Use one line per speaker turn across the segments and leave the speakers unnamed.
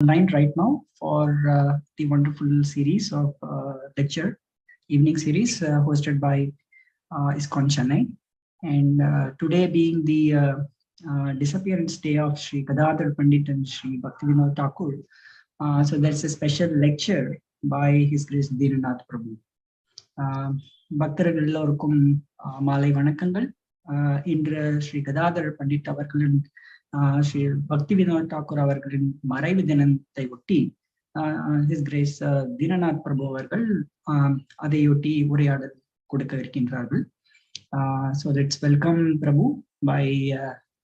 Online right now for the wonderful series of lecture evening series hosted by ISKCON Chennai. And today being the disappearance day of Sri Gadhadhara Pandit and Sri Bhakti Vinod Thakur, so that's a special lecture by His Grace Dinanath Prabhu. பக்தர்கள் எல்லோருக்கும் மாலை வணக்கங்கள். இன்று ஸ்ரீ கதாதர பண்டிட் அவர்களின் ஸ்ரீ பக்தி வினோத் தாக்கூர் அவர்களின் மறைவு தினத்தை ஒட்டி ஹிஸ் கிரேஸ் தீனநாத் பிரபு அவர்கள் அதையொட்டி உரையாடல் கொடுக்க இருக்கின்றார்கள். So let's welcome Prabhu by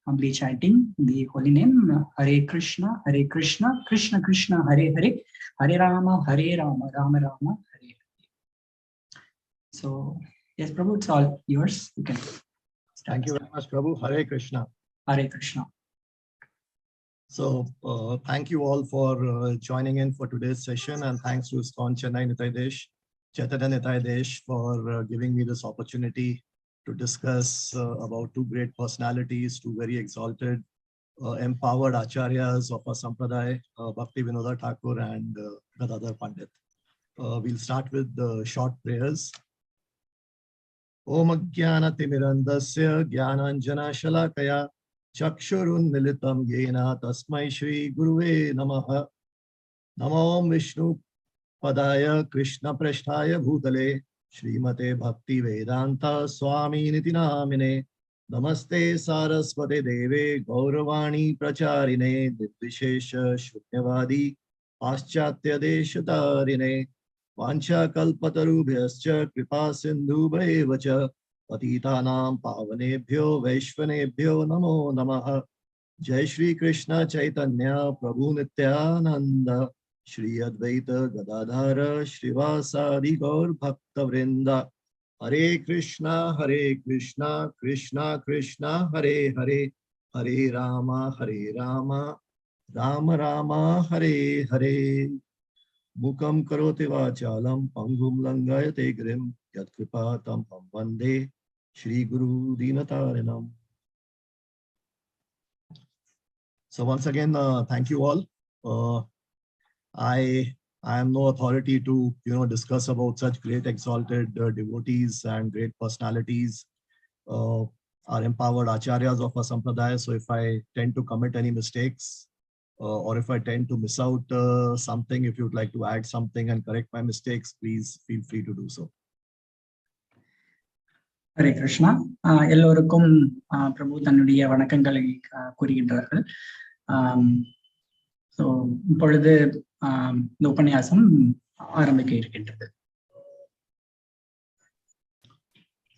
humbly chanting the holy name Hare Krishna, Krishna Krishna, Hare Hare, Hare Rama, Rama Rama, Hare Hare. So yes, Prabhu, it's all yours. You can start.
Thank you very much, Prabhu. Hare Krishna.
Hare Krishna.
So thank you all for joining in for today's session, and thanks to ISKCON Chennai Nitaidesh, Chaitanya Nitaidesh for giving me this opportunity to discuss about two great personalities, two very exalted, empowered acharyas of our sampradaya, Bhakti Vinod Thakur and Gadhadhara Pandit. We'll start with the short prayers. Om Jnanatimirandasya Jnananjana Shalakaya Chakshurunmilitam Yena Tasmai Shri Guruve Namaha. Namo Vishnu Padaya Krishna Prasthaya Bhutale Srimate Bhakti Vedanta Swami Niti Namine. Namaste Saraswate Deve Gauravani Pracharine Nitvishesha Shunyavadi Paschatya Deshatarine Vancha Kalpatarubhyascha Kripa Sindhubhaivacha Patitanam Pavanebhyo Vaishvanebhyo Namo Namaha. Jai Shri Krishna Chaitanya Prabhu Nityananda Shri Advaita Gadadhara Shrivasadi Gaur Bhakta Vrinda. Hare Krishna Krishna Krishna Hare Hare, Hare Rama Rama Rama Hare Hare. Mukam karoti vachalam pangum langayate grim yat kripatam vande Shri Guru Dinatarinam. So once again, thank you all. I am no authority to discuss about such great exalted devotees and great personalities, are empowered acharyas of our sampradaya. So if I tend to commit any mistakes, or if I tend to miss out something, if you'd like to add something and correct my mistakes, please feel free to do so.
Hare Krishna. எல்லோருக்கும் பிரபு தன்னுடைய வணக்கங்களை கூறுகின்றார்கள். So இப்பொழுது இந்த உபன்யாசம் ஆரம்பிக்க இருக்கின்றது.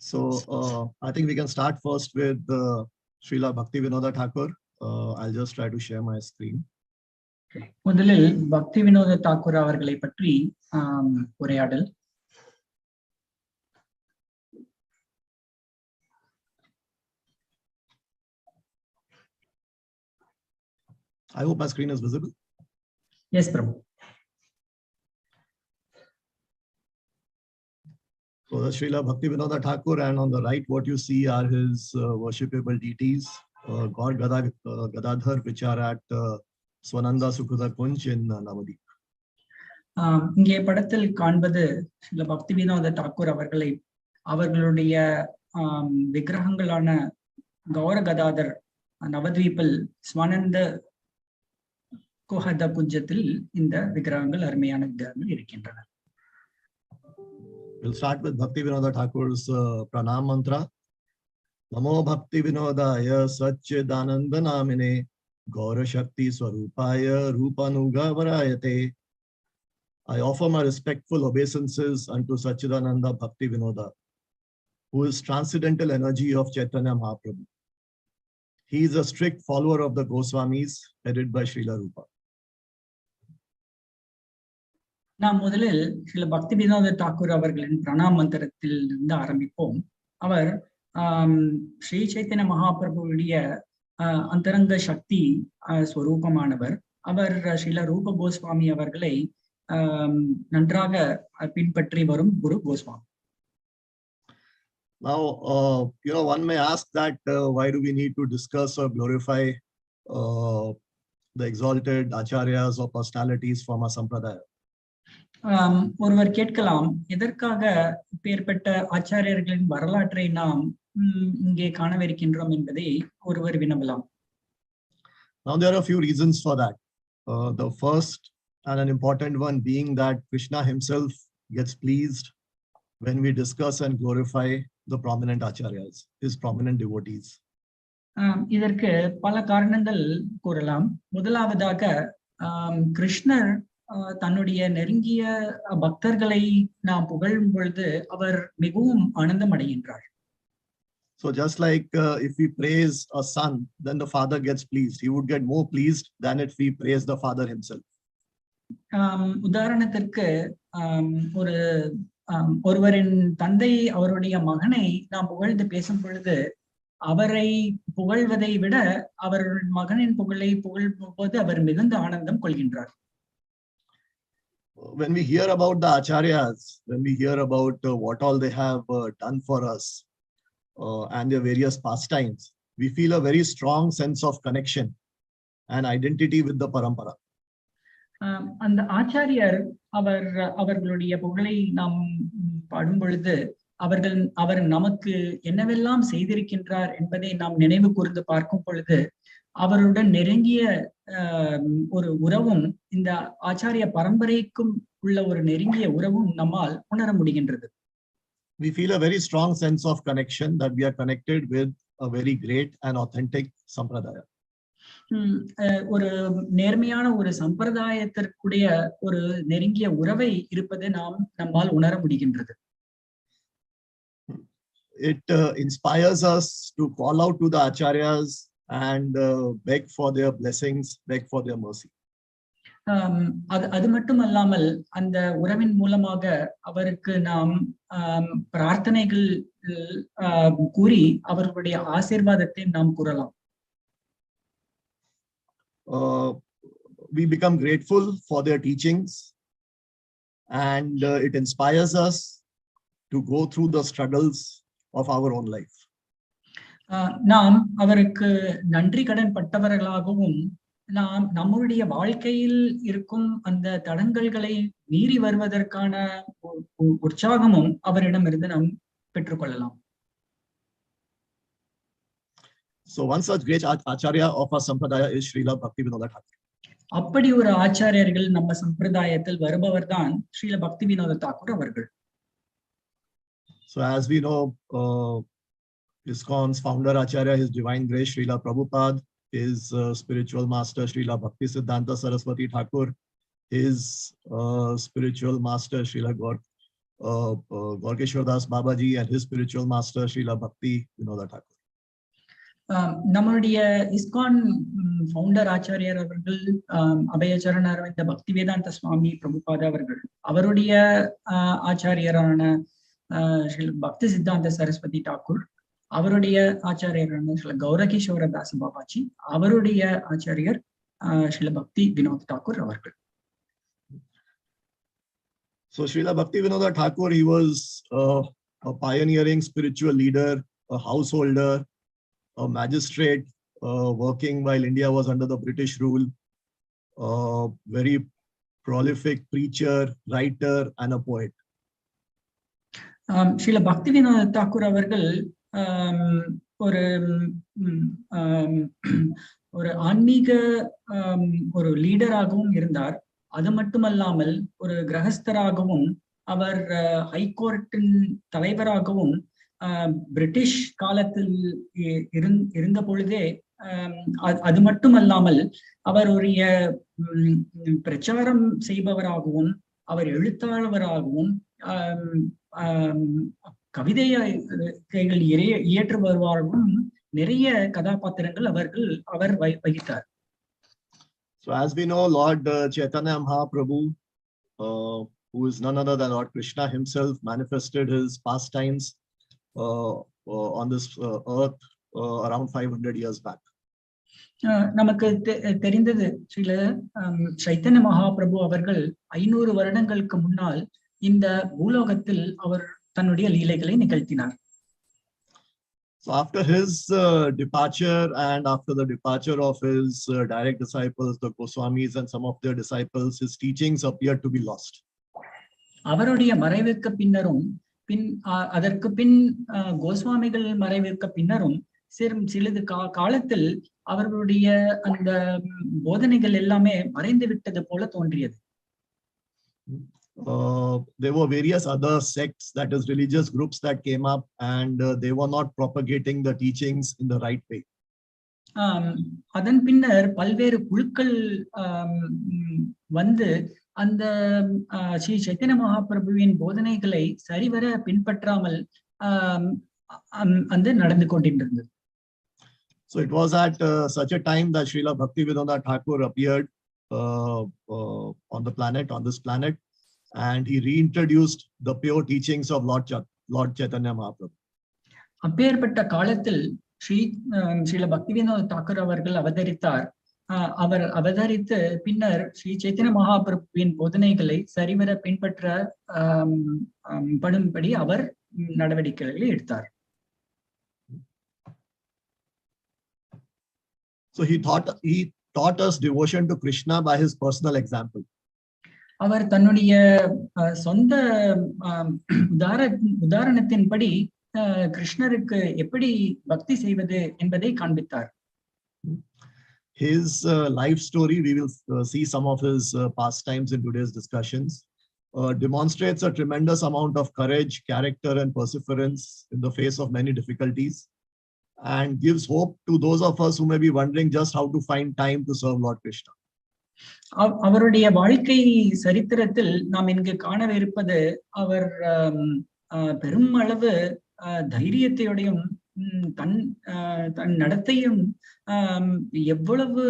So I think we can start first with Srila Bhakti Vinod Thakur. I'll just try to share my screen.
முதலில் பக்தி வினோத தாக்கூர் அவர்களை பற்றி உரையாடல்.
I hope my screen is visible.
Yes, Prabhu.
So the Srila Bhakti Vinod Thakur, and on the right what you see are his worshipable deities, Gaur Gadadhar, which are at Swananda Sukhada Kunj in Navadip.
இங்கே படத்தில் காண்பது ஸ்ரீல பக்தி வினோத தாக்கூர் அவர்களுடைய விக்கிரகங்களான கௌர கதாதர் நவத்வீபில் ஸ்வனந்த குஹத குஞ்சத்தில் இந்த விக்கிரகங்கள் அருமையான விக்கிரகங்கள் இருக்கின்றன.
We'll start with Bhakti Vinod Thakur's pranam mantra. Namo Bhakti Vinodaya Satchidananda Namine Gaura Shakti Swarupaya Rupanuga Varayate. I offer my respectful obeisances unto Satchidananda Bhakti Vinoda, who is transcendental energy of Chaitanya Mahaprabhu. He is a strict follower of the Goswamis, headed by Srila Rupa.
நாம் முதலில் ஸ்ரீல பக்தி வினோத தாக்கூர் அவர்களின் பிரணாம் மந்திரத்தில் இருந்து ஆரம்பிப்போம். அவர் ஸ்ரீ சைத்தன்ய மகாபிரபுவுடைய அந்தரங்க சக்தி ஸ்வரூபமானவர். அவர் ஸ்ரீல ரூப கோஸ்வாமி அவர்களை நன்றாக பின்பற்றி வரும் குரு Goswami.
Now, one may ask that why do we need to discuss or glorify the exalted acharyas or personalities from our sampradaya.
ஒருவர் கேட்கலாம், எதற்காக பேர்பட்ட ஆச்சாரியர்களின் வரலாற்றை நாம் இங்கே காணவிருக்கின்றோம் என்பதை ஒருவர் வினவலாம்.
Now there are a few reasons for that. The first and an important one being that Krishna himself gets pleased when we discuss and glorify the prominent acharyas, his prominent devotees.
இதற்கு பல காரணங்கள் கூறலாம். முதலாவதாக கிருஷ்ணர் தன்னுடைய நெருங்கிய பக்தர்களை நாம் புகழும் பொழுது அவர் மிகவும் ஆனந்தம் அடைகின்றார்.
So just like if we praise a son, then the father gets pleased. He would get more pleased than if we praise the father himself.
உதாரணத்திற்கு ஒருவரின் தந்தை அவருடைய மகனை நாம் புகழ்ந்து பேசும் பொழுது அவரை புகழ்வதை விட அவர் மகனின் புகழை புகழும் போது அவர் மிகுந்த ஆனந்தம் கொள்கின்றார்.
When we hear about the acharyas, when we hear about what all they have done for us and their various pastimes, we feel a very strong sense of connection and identity with the parampara.
அந்த ஆச்சாரியர் அவர்களுடைய புகழை நாம் பாடும் பொழுது அவர் நமக்கு என்னவெல்லாம் செய்திருக்கின்றார் என்பதை நாம் நினைவு கூர்ந்து பார்க்கும் பொழுது அவருடன் நெருங்கிய ஒரு உறவும் இந்த ஆச்சாரிய பரம்பரைக்கும் உள்ள ஒரு நெருங்கிய உறவும் நம்மால் உணர முடிகின்றது.
We feel a very strong sense of connection that we are connected with a very great and authentic sampradaya.
ஒரு நேர்மையான ஒரு சம்பிரதாயத்திற்குடைய ஒரு நெருங்கிய உறவை இருப்பது நம்மால் உணர முடிகின்றது.
It inspires us to call out to the acharyas and beg for their blessings, beg for their mercy.
அது மட்டுமல்லாமல் அந்த உறவின் மூலமாக அவருக்கு நாம் பிரார்த்தனைகள் கூறி அவர்களுடைய ஆசீர்வாதத்தை நாம் கூறலாம்.
We become grateful for their teachings and it inspires us to go through the struggles of our own life.
நாம் அவருக்கு நன்றி கடன் பட்டவர்களாகவும் நாம் நம்முடைய வாழ்க்கையில் இருக்கும் அந்த தடங்கல்களை மீறி வருவதற்கான உற்சாகமும் அவரிடமிருந்து நாம் பெற்றுக்கொள்ளலாம்.
So one such great acharya of our sampradaya is Srila Bhakti Vinod Thakur.
அப்படி ஒரு ஆச்சாரியர்கள் நம்ம சம்பிரதாயத்தில் வருபவர் தான் ஸ்ரீல பக்தி வினோத தாக்கூர் அவர்கள்.
So as we know, ISKCON's founder Acharya, His Divine Grace Srila Prabhupada, his spiritual master Srila Bhakti Siddhanta Saraswati Thakur, his spiritual master Srila Gaurkeshwar Das Babaji, and his spiritual master Srila Bhakti Vinod Thakur.
நம்மளுடைய ISKCON founder ஆச்சாரியர் அவர்கள் அபயச்சரண அரவிந்த பக்தி வேதாந்த சுவாமி பிரபுபாத அவர்கள், அவருடைய ஆச்சாரியரான ஸ்ரீ பக்தி சித்தாந்த சரஸ்வதி தாக்கூர், அவருடைய ஆச்சாரியரான ஸ்ரீ கௌரகேஸ்வர தாஸ் பாபாஜி, அவருடைய ஆச்சாரியர் ஸ்ரீல பக்தி வினோத் தாக்கூர் அவர்கள்.
So Srila Bhakti Vinod Thakur, he was a pioneering spiritual leader, a householder, a magistrate, working while India was under the British rule, very prolific preacher, writer, and a poet.
Srila பக்தி வினோத் தாக்கூர் அவர்கள் ஒரு ஆன்மீக ஒரு லீடராகவும் இருந்தார். அது மட்டுமல்லாமல் ஒரு கிரகஸ்தராகவும், அவர் ஹைகோர்ட்டின் தலைவராகவும் பிரிட்டிஷ் காலத்தில் இருந்த பொழுதே, அது மட்டுமல்லாமல் அவர் ஒரு பிரச்சாரம் செய்பவராகவும், அவர் எழுத்தாளராகவும், கவிதைகள் இயற்று வருவார்களும் நிறைய கதாபாத்திரங்கள் அவர் வகித்தார்.
So as we know, Lord Chaitanya Mahaprabhu, who is none other than Lord Krishna himself, manifested his pastimes on this earth around 500 years back.
நமக்கு தெரிந்தது, ஸ்ரீல சைத்தன்ய மகாபிரபு அவர்கள் 500 வருடங்களுக்கு முன்னால் இந்த பூலோகத்தில் அவர் தன்னுடைய லீலைகளை நிகழ்த்தினார்.
So after his departure and after the departure of his direct disciples, the Goswamis and some of their disciples, his teachings appeared to be lost.
அவருடைய மறைவிற்கு பின்னரும் அதற்கு பின் கோஸ்வாமிகள் மறைவிற்கு பின்னரும் சிறிது காலத்தில் அவர்களுடைய அந்த போதனைகள் எல்லாமே மறைந்து விட்டது போல தோன்றியது.
There were various other sects, that is religious groups, that came up, and they were not propagating the teachings in the right way.
அதன் பின்னர் பல்வேறு குழுக்கள் வந்து அந்த ஸ்ரீ சைத்தன்ய மகாபிரபுவின் போதனைகளை சரிவர பின்பற்றாமல் அந்த நடந்து கொண்டிருந்தது.
So it was at such a time that Srila Bhakti Vinod Thakur appeared on this planet, and he reintroduced the pure teachings of Lord Chaitanya Mahaprabhu.
அப்பேற்பட்ட காலத்தில் ஸ்ரீல பக்தி வினோத் தாக்கூர் அவர்கள் அவதரித்தார். அவர் அவதரித்து பின்னர் ஸ்ரீ சைத்தன்ய மகாபிரபுவின் போதனைகளை சரிவர பின்பற்ற படும்படி அவர் நடவடிக்கைகளை எடுத்தார்.
So he taught us devotion to Krishna by his personal example.
அவர் தன்னுடைய சொந்த உதாரணத்தின்படி கிருஷ்ணருக்கு எப்படி பக்தி செய்வது என்பதை காண்பித்தார்.
His life story, we will see some of his pastimes in today's discussions, demonstrates a tremendous amount of courage, character, and perseverance in the face of many difficulties, and gives hope to those of us who may be wondering just how to find time to serve Lord Krishna.
அவருடைய வாழ்க்கை சரித்திரத்தில் நாம் இங்கு காணவிருப்பது அவர் பெரும் அளவு தைரியத்தையோடையும் தன் நடத்தையும் எவ்வளவு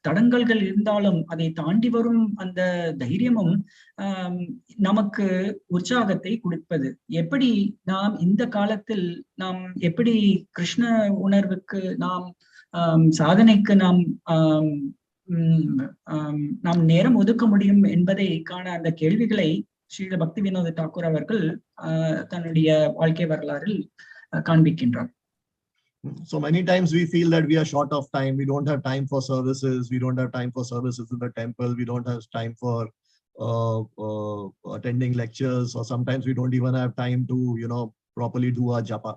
தடங்கல்கள் இருந்தாலும் அதை தாண்டி வரும் அந்த தைரியமும் நமக்கு உற்சாகத்தை கொடுப்பது. எப்படி நாம் இந்த காலத்தில் நாம் எப்படி கிருஷ்ண உணர்வுக்கு நாம் சாதனைக்கு நாம் நேரம் ஒதுக்க முடியும் என்பதை காண அந்த கேள்விகளை ஸ்ரீல பக்தி வினோத் தாக்கூர் அவர்கள் தன்னுடைய வாழ்க்கை வரலாறில் காண்பிக்கின்றார்.
So many times we feel that we are short of time. We don't have time for services. We don't have time for services in the temple. We don't have time for attending lectures, or sometimes we don't even have time to, properly do our japa.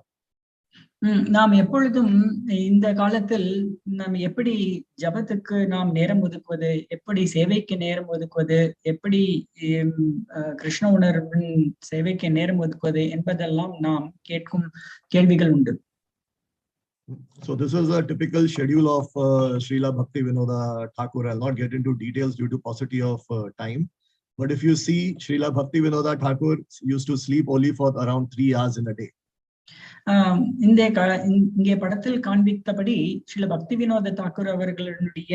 நாம் எப்பொழுதும் இந்த காலத்தில் நாம் எப்படி ஜபத்துக்கு நாம் நேரம் ஒதுக்குவது, எப்படி சேவைக்கு நேரம் ஒதுக்குவது, எப்படி கிருஷ்ண உணர்வின் சேவைக்கு நேரம் ஒதுக்குவது என்பதெல்லாம் நாம் கேட்கும் கேள்விகள் உண்டு.
So this is a typical schedule of Srila Bhakti Vinod Thakur. I'll not get into details due to paucity of time. But if you see, Srila Bhakti Vinod Thakur used to sleep only for around 3 hours in a day.
இங்கே படத்தில் காண்பித்தபடி ஸ்ரீல பக்தி வினோத தாக்கூர் அவர்களுடைய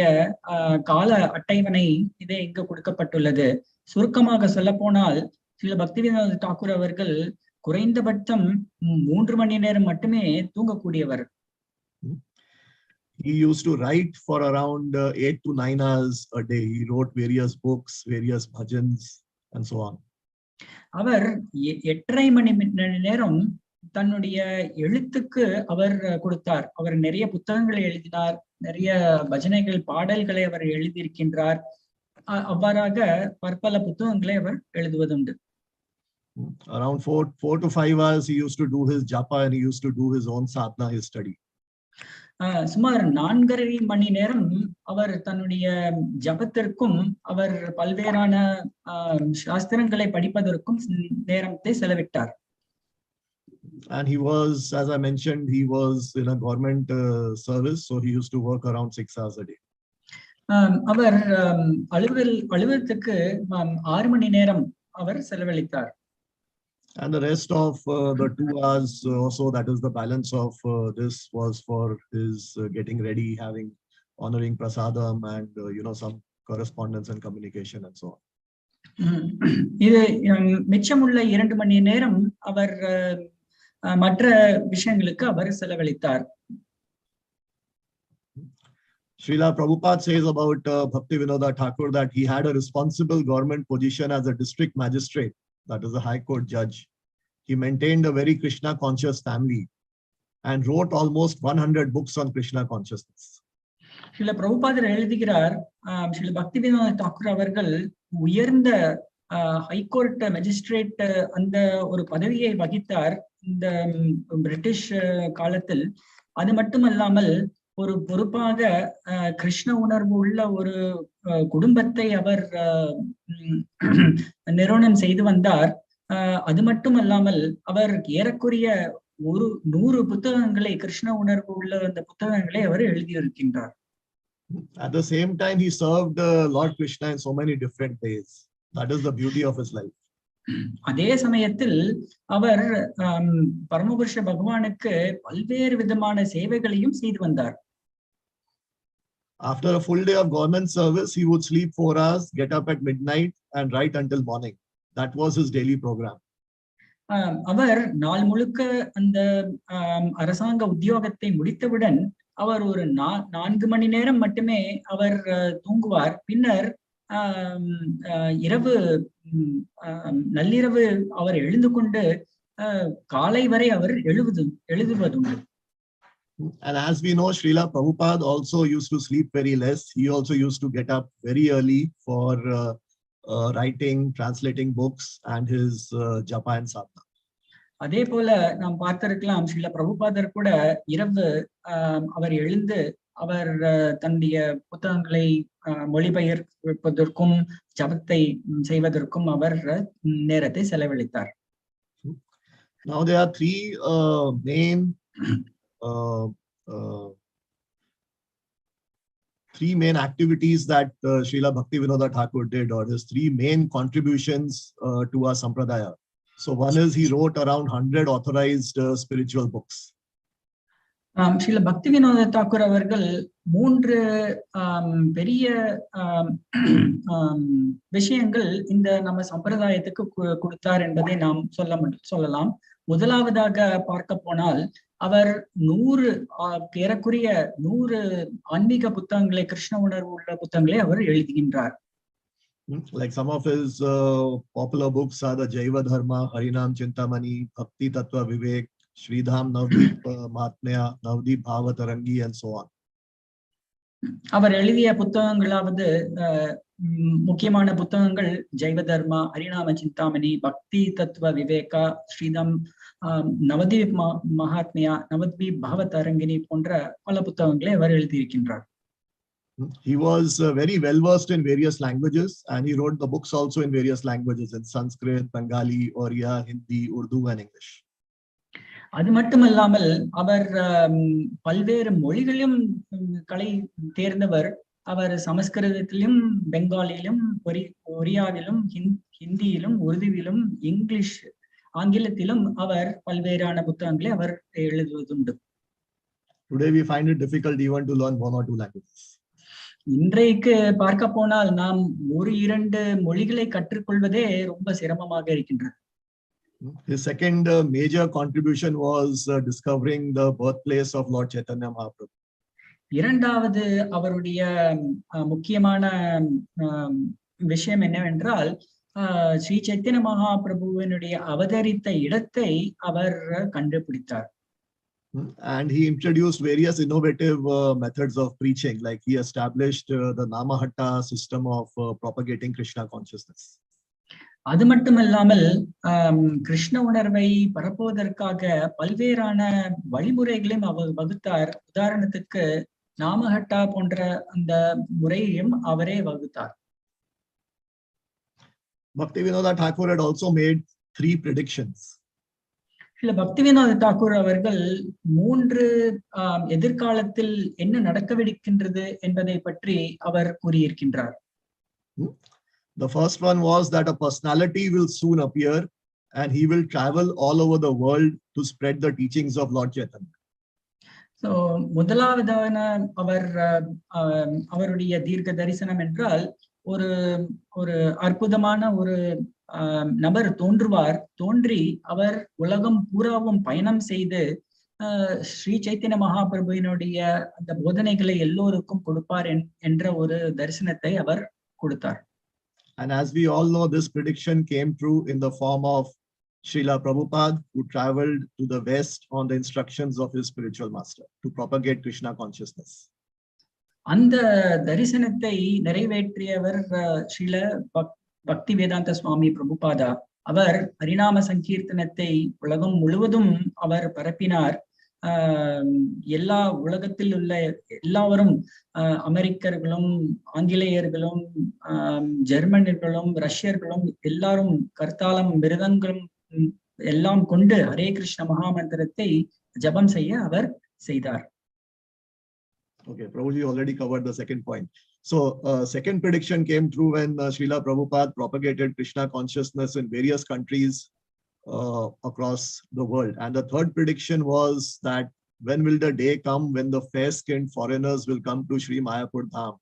கால அட்டைவணை இதே இங்கு கொடுக்கப்பட்டுள்ளது. சுருக்கமாக சொல்ல போனால் ஸ்ரீல பக்தி வினோத தாக்கூர் அவர்கள் குறைந்தபட்சம் 3 மணி நேரம் மட்டுமே தூங்கக்கூடியவர்.
He used to write for around 8 to 9 hours a day. He wrote various books, various bhajans, and so on.
அவர் 8.5 மணி நேரம் தன்னுடைய எழுத்துக்கு அவர் கொடுத்தார். அவர் நிறைய புத்தகங்களை எழுதினார், நிறைய பஜனைகள் பாடல்களை அவர் எழுதியிருக்கின்றார். அவ்வாறாக பற்பல புத்தகங்களை அவர் எழுதுவதுண்டு.
Around 4 to 5 hours he used to do his japa, and he used to do his own sadhana, his study.
சுமார் 4.5 மணி நேரம் அவர் தன்னுடைய ஜபத்திற்கும் அவர் பல்வேறான சாஸ்திரங்களை படிப்பதற்கும் நேரத்தை செலவிட்டார்.
And he was, as I mentioned, he was in a government service, so he used to work around 6 hours a day.
அவர் அலுவலகத்துக்கு 6 மணி நேரம் அவர் செலவழித்தார்.
And the rest of the 2 hours or so, that is the balance of this, was for his getting ready, honoring prasadam, and some correspondence and communication and so on.
இது மிச்சமுள்ள 2 மணி நேரம் அவர் மற்ற விஷயங்களுக்கு அவர் செலவழித்தார்.
Srila Prabhupada says about Bhakti Vinod Thakur that he had a responsible government position as a district magistrate, that is a high court judge. He maintained a very Krishna conscious family, and wrote almost 100 books on Krishna consciousness.
Srila பிரபுபாதர் எழுதுகிறார், ஸ்ரீல பக்தி வினோத் தாக்கூர் அவர்கள் உயர்ந்த high court magistrate அந்த ஒரு பதவியை வகித்தார் இந்த பிரிட்டிஷ் காலத்தில். அது மட்டுமல்லாமல் ஒரு பொறுப்பாக கிருஷ்ண உணர்வு உள்ள ஒரு குடும்பத்தை அவர் நிறுவனம் செய்து வந்தார். அது மட்டுமல்லாமல் அவர் ஏறக்குறைய 100 புத்தகங்களை, கிருஷ்ண உணர்வு உள்ள அந்த புத்தகங்களை அவர் எழுதியிருக்கின்றார்.
At the same time, he served Lord Krishna in so many different ways. That is the beauty of his life.
அதே சமயத்தில் அவர் பரமபுருஷ பகவானுக்கு பல்வேறு விதமான சேவைகளையும் செய்து வந்தார்.
After a full day of government service, he would sleep 4 hours, get up at midnight, and write until morning. That was his daily program.
அவர் நாள் முழுக்க அந்த அரசாங்க உத்தியோகத்தை முடித்தவுடன் அவர் ஒரு 4 மணி நேரம் மட்டுமே அவர் தூங்குவார். பின்னர் நள்ளிரவு அவர் எழுந்து கொண்டு காலை வரை அவர் எழுதுவதுண்டு.
And as we know, Srila Prabhupada also used to sleep very less. He also used to get up very early for writing, translating books, and his japa and sadhana.
அதே போல நாம் பார்த்திருக்கலாம், ஸ்ரீல பிரபுபாதர் கூட இரவு அவர் எழுந்து அவர் தன்னுடைய புத்தகங்களை மொழிபெயர்ப்பதற்கும் ஜபத்தை செய்வதற்கும் அவர் நேரத்தை செலவழித்தார்.
Now there are three main activities that Srila Bhakti Vinod Thakur did, or his 3 main contributions to our sampradaya. So one is he wrote around 100 authorized spiritual books.
Srila பக்தி வினோத தாக்கூர் அவர்கள் 3 பெரிய விஷயங்கள் இந்த நம்ம சம்பிரதாயத்துக்கு கொடுத்தார் என்பதை நாம் சொல்லலாம். முதலாவதாக பார்க்க போனால் அவர் 100 ஏறக்குறைய 100 ஆன்மீக புத்தகங்களை, கிருஷ்ண உணர்வு உள்ள புத்தகங்களை அவர் எழுதுகின்றார்.
Like some of his popular books are the Jaiva Dharma, Harinam Chintamani, Bhakti Tattva Vivek, Sridham Navdeep Mahatmya, Navdeep Bhavatarangi, and so on.
அவர் எழுதிய புத்தகங்களாவது முக்கியமான புத்தகங்கள் ஜைவ தர்மா, ஹரிநாம சிந்தாமணி, பக்தி தத்துவ விவேகா, ஸ்ரீதம், நவதீப் மகாத்மியா, நவதீப் பாவதரங்கினி போன்ற பல புத்தகங்களை அவர் எழுதியிருக்கின்றார்.
He was very well versed in various languages, and he wrote the books also in various languages, in Sanskrit, Bengali, Oriya, Hindi, Urdu, and English.
அது மட்டுமல்லாமல் அவர் பல்வேறு மொழிகளிலும் கலை தேர்ந்தவர். அவர் சமஸ்கிருதத்திலும், பெங்காலிலும், ஒரியாவிலும், ஹிந்தியிலும், உருதுவிலும், இங்கிலீஷ், ஆங்கிலத்திலும் அவர் பல்வேறான புத்தகங்களை அவர் எழுதுவதுண்டு.
Today we find it difficult even to learn 1 or 2 languages.
இன்றைக்கு பார்க்க போனால் நாம் 1-2 மொழிகளை கற்றுக்கொள்வதே ரொம்ப சிரமமாக இருக்கின்றது.
His second major contribution was discovering the birthplace of Lord Chaitanya Mahaprabhu. இரண்டாவது அவருடைய முக்கியமான விஷயம் என்னவென்றால் ஸ்ரீ சைத்தன்ய மகாபிரபுவினுடைய அவதரித்த இடத்தை அவர் கண்டுபிடித்தார். And he introduced various innovative methods of preaching, like he established the Namahatta system of propagating Krishna consciousness.
அது மட்டுமல்லாமல் கிருஷ்ண உணர்வை பரப்புவதற்காக பல்வேறான வழிமுறைகளையும் அவர் வகுத்தார். உதாரணத்துக்கு நாமஹட்டா போன்ற அந்த முறையையும் அவரே வகுத்தார்.
Bhakti Vinod Thakur had also made 3 predictions.
பக்தி வினோத் தாக்கூர் அவர்கள் 3 எதிர்காலத்தில் என்ன நடக்கவிருக்கின்றது என்பதை பற்றி அவர் கூறியிருக்கின்றார்.
The first one was that a personality will soon appear and he will travel all over the world to spread the teachings of Lord Chaitanya.
So முதலாவதான அவருடைய தீர்க்க தரிசனம் என்றால் ஒரு அற்புதமான ஒரு நபர் தோன்றுவார். தோன்றி அவர் உலகம் பூராவும் பயணம் செய்து ஸ்ரீ சைத்தன்ய மகாபிரபுவினுடைய அந்த போதனைகளை எல்லோருக்கும் கொடுப்பார் என்ற ஒரு தரிசனத்தை அவர் கொடுத்தார்.
And as we all know, this prediction came true in the form of Srila Prabhupada, who traveled to the West on the instructions of his spiritual master to propagate Krishna consciousness.
அந்த தரிசனத்தை நிறைவேற்றியவர் ஸ்ரீல பக்தி வேதாந்த சுவாமி பிரபுபாதா. அவர் ஹரிநாம சங்கீர்த்தனத்தை உலகம் முழுவதும் அவர் பரப்பினார். எல்லா உலகத்தில் உள்ள எல்லாரும், அமெரிக்கர்களும் ஆங்கிலேயர்களும் ஜெர்மனர்களும் ரஷ்யர்களும் எல்லாரும் கர்த்தாலம் மிருதங்களும் எல்லாம் கொண்டு ஹரே கிருஷ்ண மகாமந்திரத்தை ஜபம் செய்ய அவர் செய்தார்.
Okay, Prabhuji already covered the second point. So second prediction came true when Srila Prabhupada propagated Krishna consciousness in various countries across the world. And the third prediction was that when will the day come when the fair-skinned foreigners will come to Sri Mayapur Dham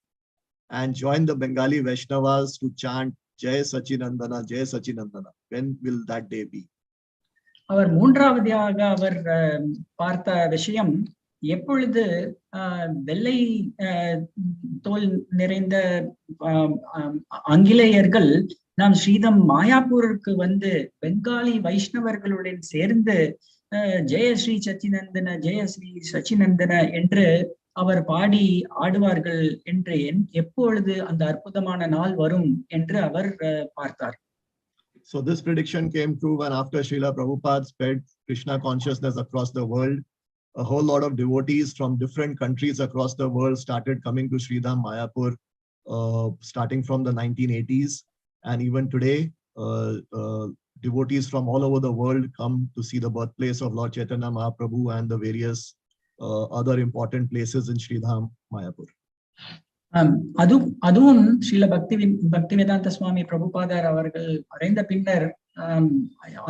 and join the Bengali Vaishnavas to chant Jai Sachinandana, Jai Sachinandana. When will that day be?
அவர் மூன்றாவதாக அவர் பார்த்த விஷயம், எப்பொழுது வெள்ளை தோல் நிறைந்த ஆங்கிலேயர்கள் நாம் ஸ்ரீதம் மாயாப்பூருக்கு வந்து பெங்காலி வைஷ்ணவர்களுடன் சேர்ந்து ஜெய ஸ்ரீ சச்சிநந்தன ஜெய ஸ்ரீ சச்சிநந்தன என்று அவர் பாடி ஆடுவார்கள் என்று எப்பொழுது அந்த அற்புதமான நாள் வரும் என்று அவர் பார்த்தார்.
So this prediction came true when after Srila Prabhupada spread Krishna consciousness across the world, a whole lot of devotees from different countries across the world started coming to Sridham Mayapur, starting from the 1980s. And even today, devotees from all over the world come to see the birthplace of Lord Chaitanya Mahaprabhu and the various other important places in Sridham Mayapur.
அதுவும் ஸ்ரீல பக்தி வேதாந்த சுவாமி பிரபுபாதர் அவர்கள் மறைந்த பின்னர்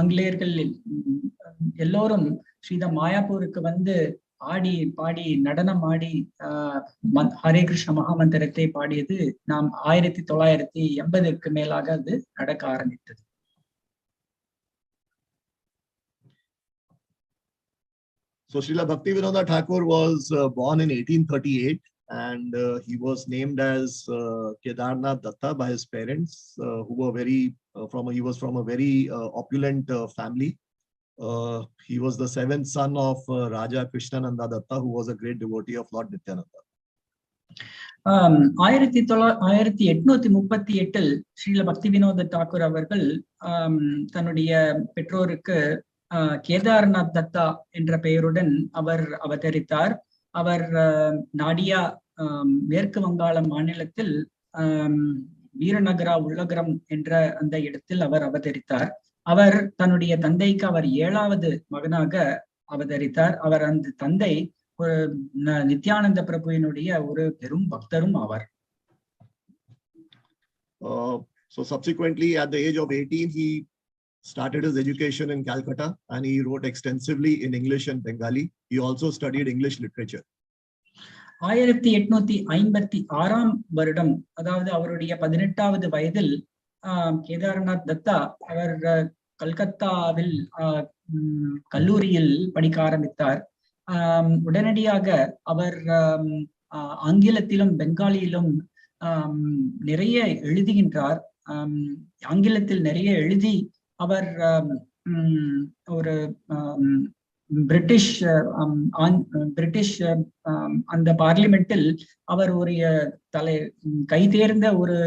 ஆங்கிலேயர்கள் எல்லோரும் ஸ்ரீதம் மாயாப்பூருக்கு வந்து ஆடி பாடி நடனம் ஆடி ஹரே கிருஷ்ண மகாமந்திரத்தை பாடியது நாம் 1980க்கு மேலாக அது நடக்க ஆரம்பித்தது.
So Srila Bhakti Vinod Thakur was born in 1838 and he was named as Gadhadhara Pandit by his parents, who were he was from a very opulent family. He was the seventh son of Raja Krishnananda Datta, who was a great devotee of Lord Nityananda.
1838 Srila பக்தி வினோத தாக்கூர் அவர்கள் தன்னுடைய பெற்றோருக்கு கேதார்நாத் தத்தா என்ற பெயருடன் அவர் அவதரித்தார். அவர் நாடியா மேற்கு வங்காள மாநிலத்தில் வீரநகரா உள்ளகரம் என்ற அந்த இடத்தில் அவர் அவதரித்தார். அவர் தன்னுடைய தந்தைக்கு அவர் 7வது மகனாக அவதரித்தார். அவர் அந்த தந்தை ஒரு நித்யானந்த பிரபுவினுடைய ஒரு பெரும் பக்தரும் ஆவார்.
So subsequently at the age of 18 he started his education in Calcutta and he wrote extensively in English and Bengali. He also studied English literature.
1856 வருடம், அதாவது அவருடைய 18வது வயதில் கேதார்நாத் தத்தா அவர் கல்கத்தாவில் கல்லூரியில் படிக்க ஆரம்பித்தார். உடனடியாக அவர் ஆங்கிலத்திலும் பெங்காலியிலும் நிறைய எழுதுகின்றார். ஆங்கிலத்தில் நிறைய எழுதி அவர் ஒரு பிரிட்டிஷ் அந்த பார்லிமெண்டில் அவர் ஒரு கைதேர்ந்த ஒரு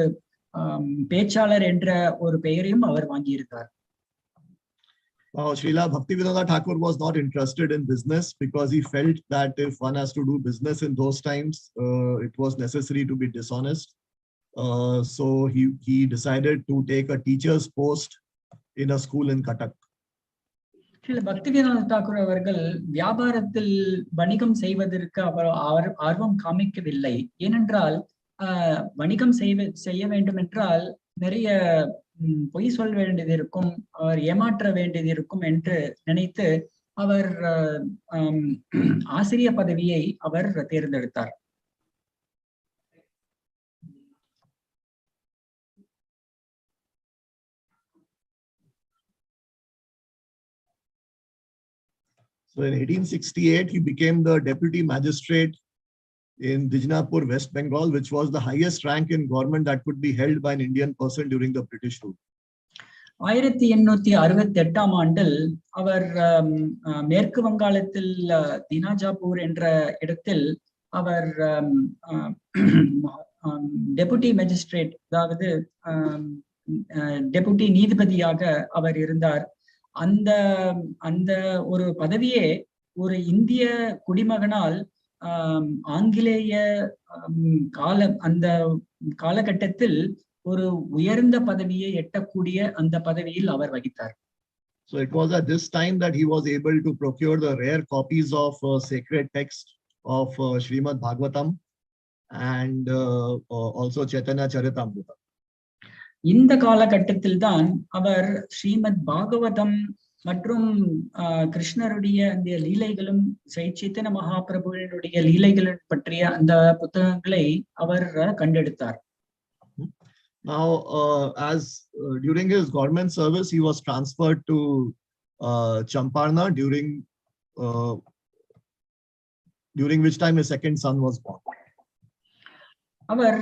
பேச்சாளர் என்ற ஒரு பெயரையும் அவர் வாங்கியிருந்தார்.
Srila Bhakti Vinod Thakur was not interested in business because he felt that if one has to do business in those times, it was necessary to be dishonest. So he decided to take a teacher's post in a school in Cuttack.
Srila பக்தி வினோத தாக்கூர் அவர்கள் வியாபாரத்தில் வணிகம் செய்வதற்கு அவர் ஆர்வம் காமிக்கவில்லை. ஏனென்றால் வணிகம் செய்ய வேண்டும் என்றால் நிறைய பொய் சொல்ல வேண்டியது இருக்கும், அவர் ஏமாற்ற வேண்டியது இருக்கும் என்று நினைத்து அவர் ஆசிரிய பதவியை அவர் தேர்ந்தெடுத்தார்.
So in 1868, he became the deputy magistrate in Dinanath, West Bengal, which was the highest rank in government that could be held by an Indian person during the British rule.
1868ஆம் ஆண்டில் அவர் மேற்கு வங்காளத்தில் தினாஜாப்பூர் என்ற இடத்தில் அவர் டெபுட்டி மேஜிஸ்ட்ரேட், அதாவது deputy நீதிபதியாக அவர் இருந்தார். அந்த அந்த ஒரு பதவியே ஒரு இந்திய குடிமகனால் ஆங்கிலேய அந்த காலகட்டத்தில் ஒரு உயர்ந்த பதவியை எட்டக்கூடிய அந்த பதவியில் அவர் வகித்தார்.
So it was at this time that he was able to procure the rare copies of sacred text of Srimad Bhagavatam and also Chaitanya Charitamrita.
இந்த காலகட்டத்தில் தான் அவர் ஸ்ரீமத் பாகவதம் மற்றும் கிருஷ்ணருடைய அந்த லீலைகளும் சைத்தன்ய மகாபிரபுவினுடைய லீலைகளும் பற்றிய அந்த புத்தகங்களை அவர் கண்டெடுத்தார்.
Now, as during his government service, he was transferred to Champarna, during which time his second son was born.
அவர்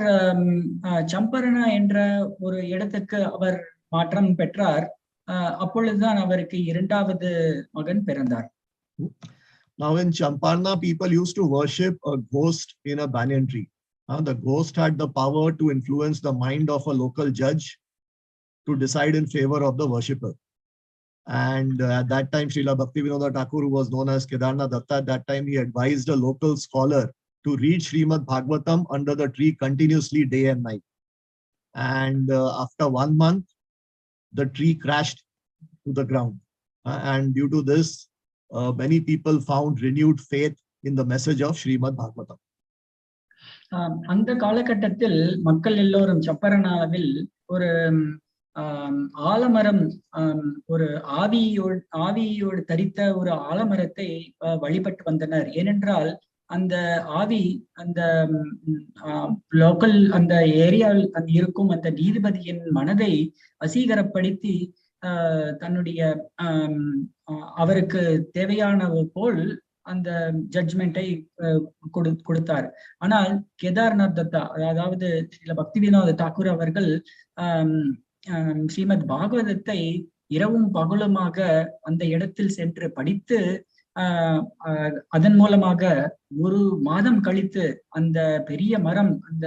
சம்பரணா என்ற ஒரு இடத்துக்கு அவர் மாற்றம் பெற்றார். அப்பொழுதுதான் அவருக்கு இரண்டாவது மகன் பிறந்தார்.
Now in Champarna, people used to worship a ghost in a banyan tree. The ghost had the power to influence the mind of a local judge to decide in favor of the worshipper. And at that time, Srila Bhakti Vinod Thakur, who was known as Kedarnath Datta, at that time he advised a local scholar to read Srimad Bhagavatam under the tree continuously day and night. And after 1 month, the tree crashed to the ground. And due to this, many people found renewed faith in the message of Srimad Bhagavatam.
அந்த காலகட்டத்தில் மக்கள் எல்லோரும் சப்பரணாவில் ஒரு ஆலமரம், ஒரு ஆவியோடு தரித்த ஒரு ஆலமரத்தை வழிபட்டு வந்தனர். ஏனென்றால் அந்த ஆவி அந்த லோக்கல் அந்த ஏரியாவில் இருக்கும் அந்த நீதிபதியின் மனதை வசீகரப்படுத்தி தன்னுடைய அவருக்கு தேவையான போல் அந்த ஜட்ஜ்மெண்டை கொடுத்தார். ஆனால் கேதார்நாத் தத்தா, அதாவது ஸ்ரீல பக்தி வினோத் தாக்கூர் அவர்கள் ஸ்ரீமத் பாகவதத்தை இரவும் பகலுமாக அந்த இடத்தில் சென்று படித்து அதன் மூலமாக 1 மாதம் கழித்து அந்த பெரிய மரம், அந்த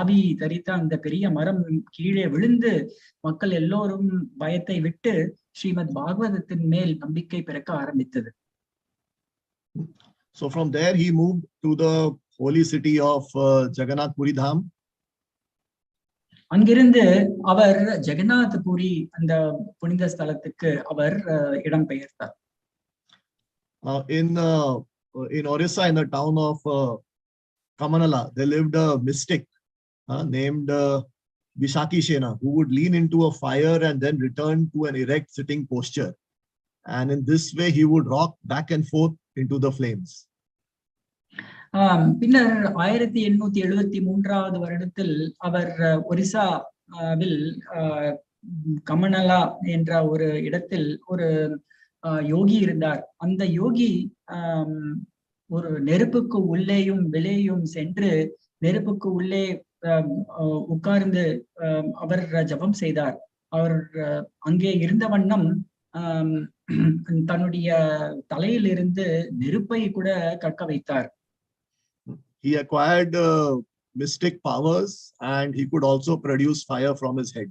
ஆவி தரித்த அந்த பெரிய மரம் கீழே விழுந்து மக்கள் எல்லோரும் பயத்தை விட்டு ஸ்ரீமத் பாகவதத்தின் மேல் நம்பிக்கை பிறக்க ஆரம்பித்தது.
So from there he moved to the holy city of Jagannath Puri Dham.
அங்கிருந்து அவர் ஜெகநாத் புரி அந்த புனித ஸ்தலத்துக்கு அவர் இடம் பெயர்த்தார்.
In Orissa, in the town of Kamanala, there lived a mystic named Vishaki Sena, who would lean into a fire and then return to an erect sitting posture. And in this way, he would rock back and forth into the flames.
பின்னர் 1873ஆவது வருடத்தில் அவர் ஒரிசாவில் கமனலா என்ற ஒரு இடத்தில் ஒரு யோகி இருந்தார். அந்த யோகி ஒரு நெருப்புக்கு உள்ளேயும் வெளியேயும் சென்று நெருப்புக்கு உள்ளே உட்கார்ந்து அவர் ஜபம் செய்தார். அவர் அங்கே இருந்த வண்ணம் தன்னுடைய தலையிலிருந்து நெருப்பை கூட கக்க வைத்தார்.
He acquired mystic powers and he could also produce fire from his head.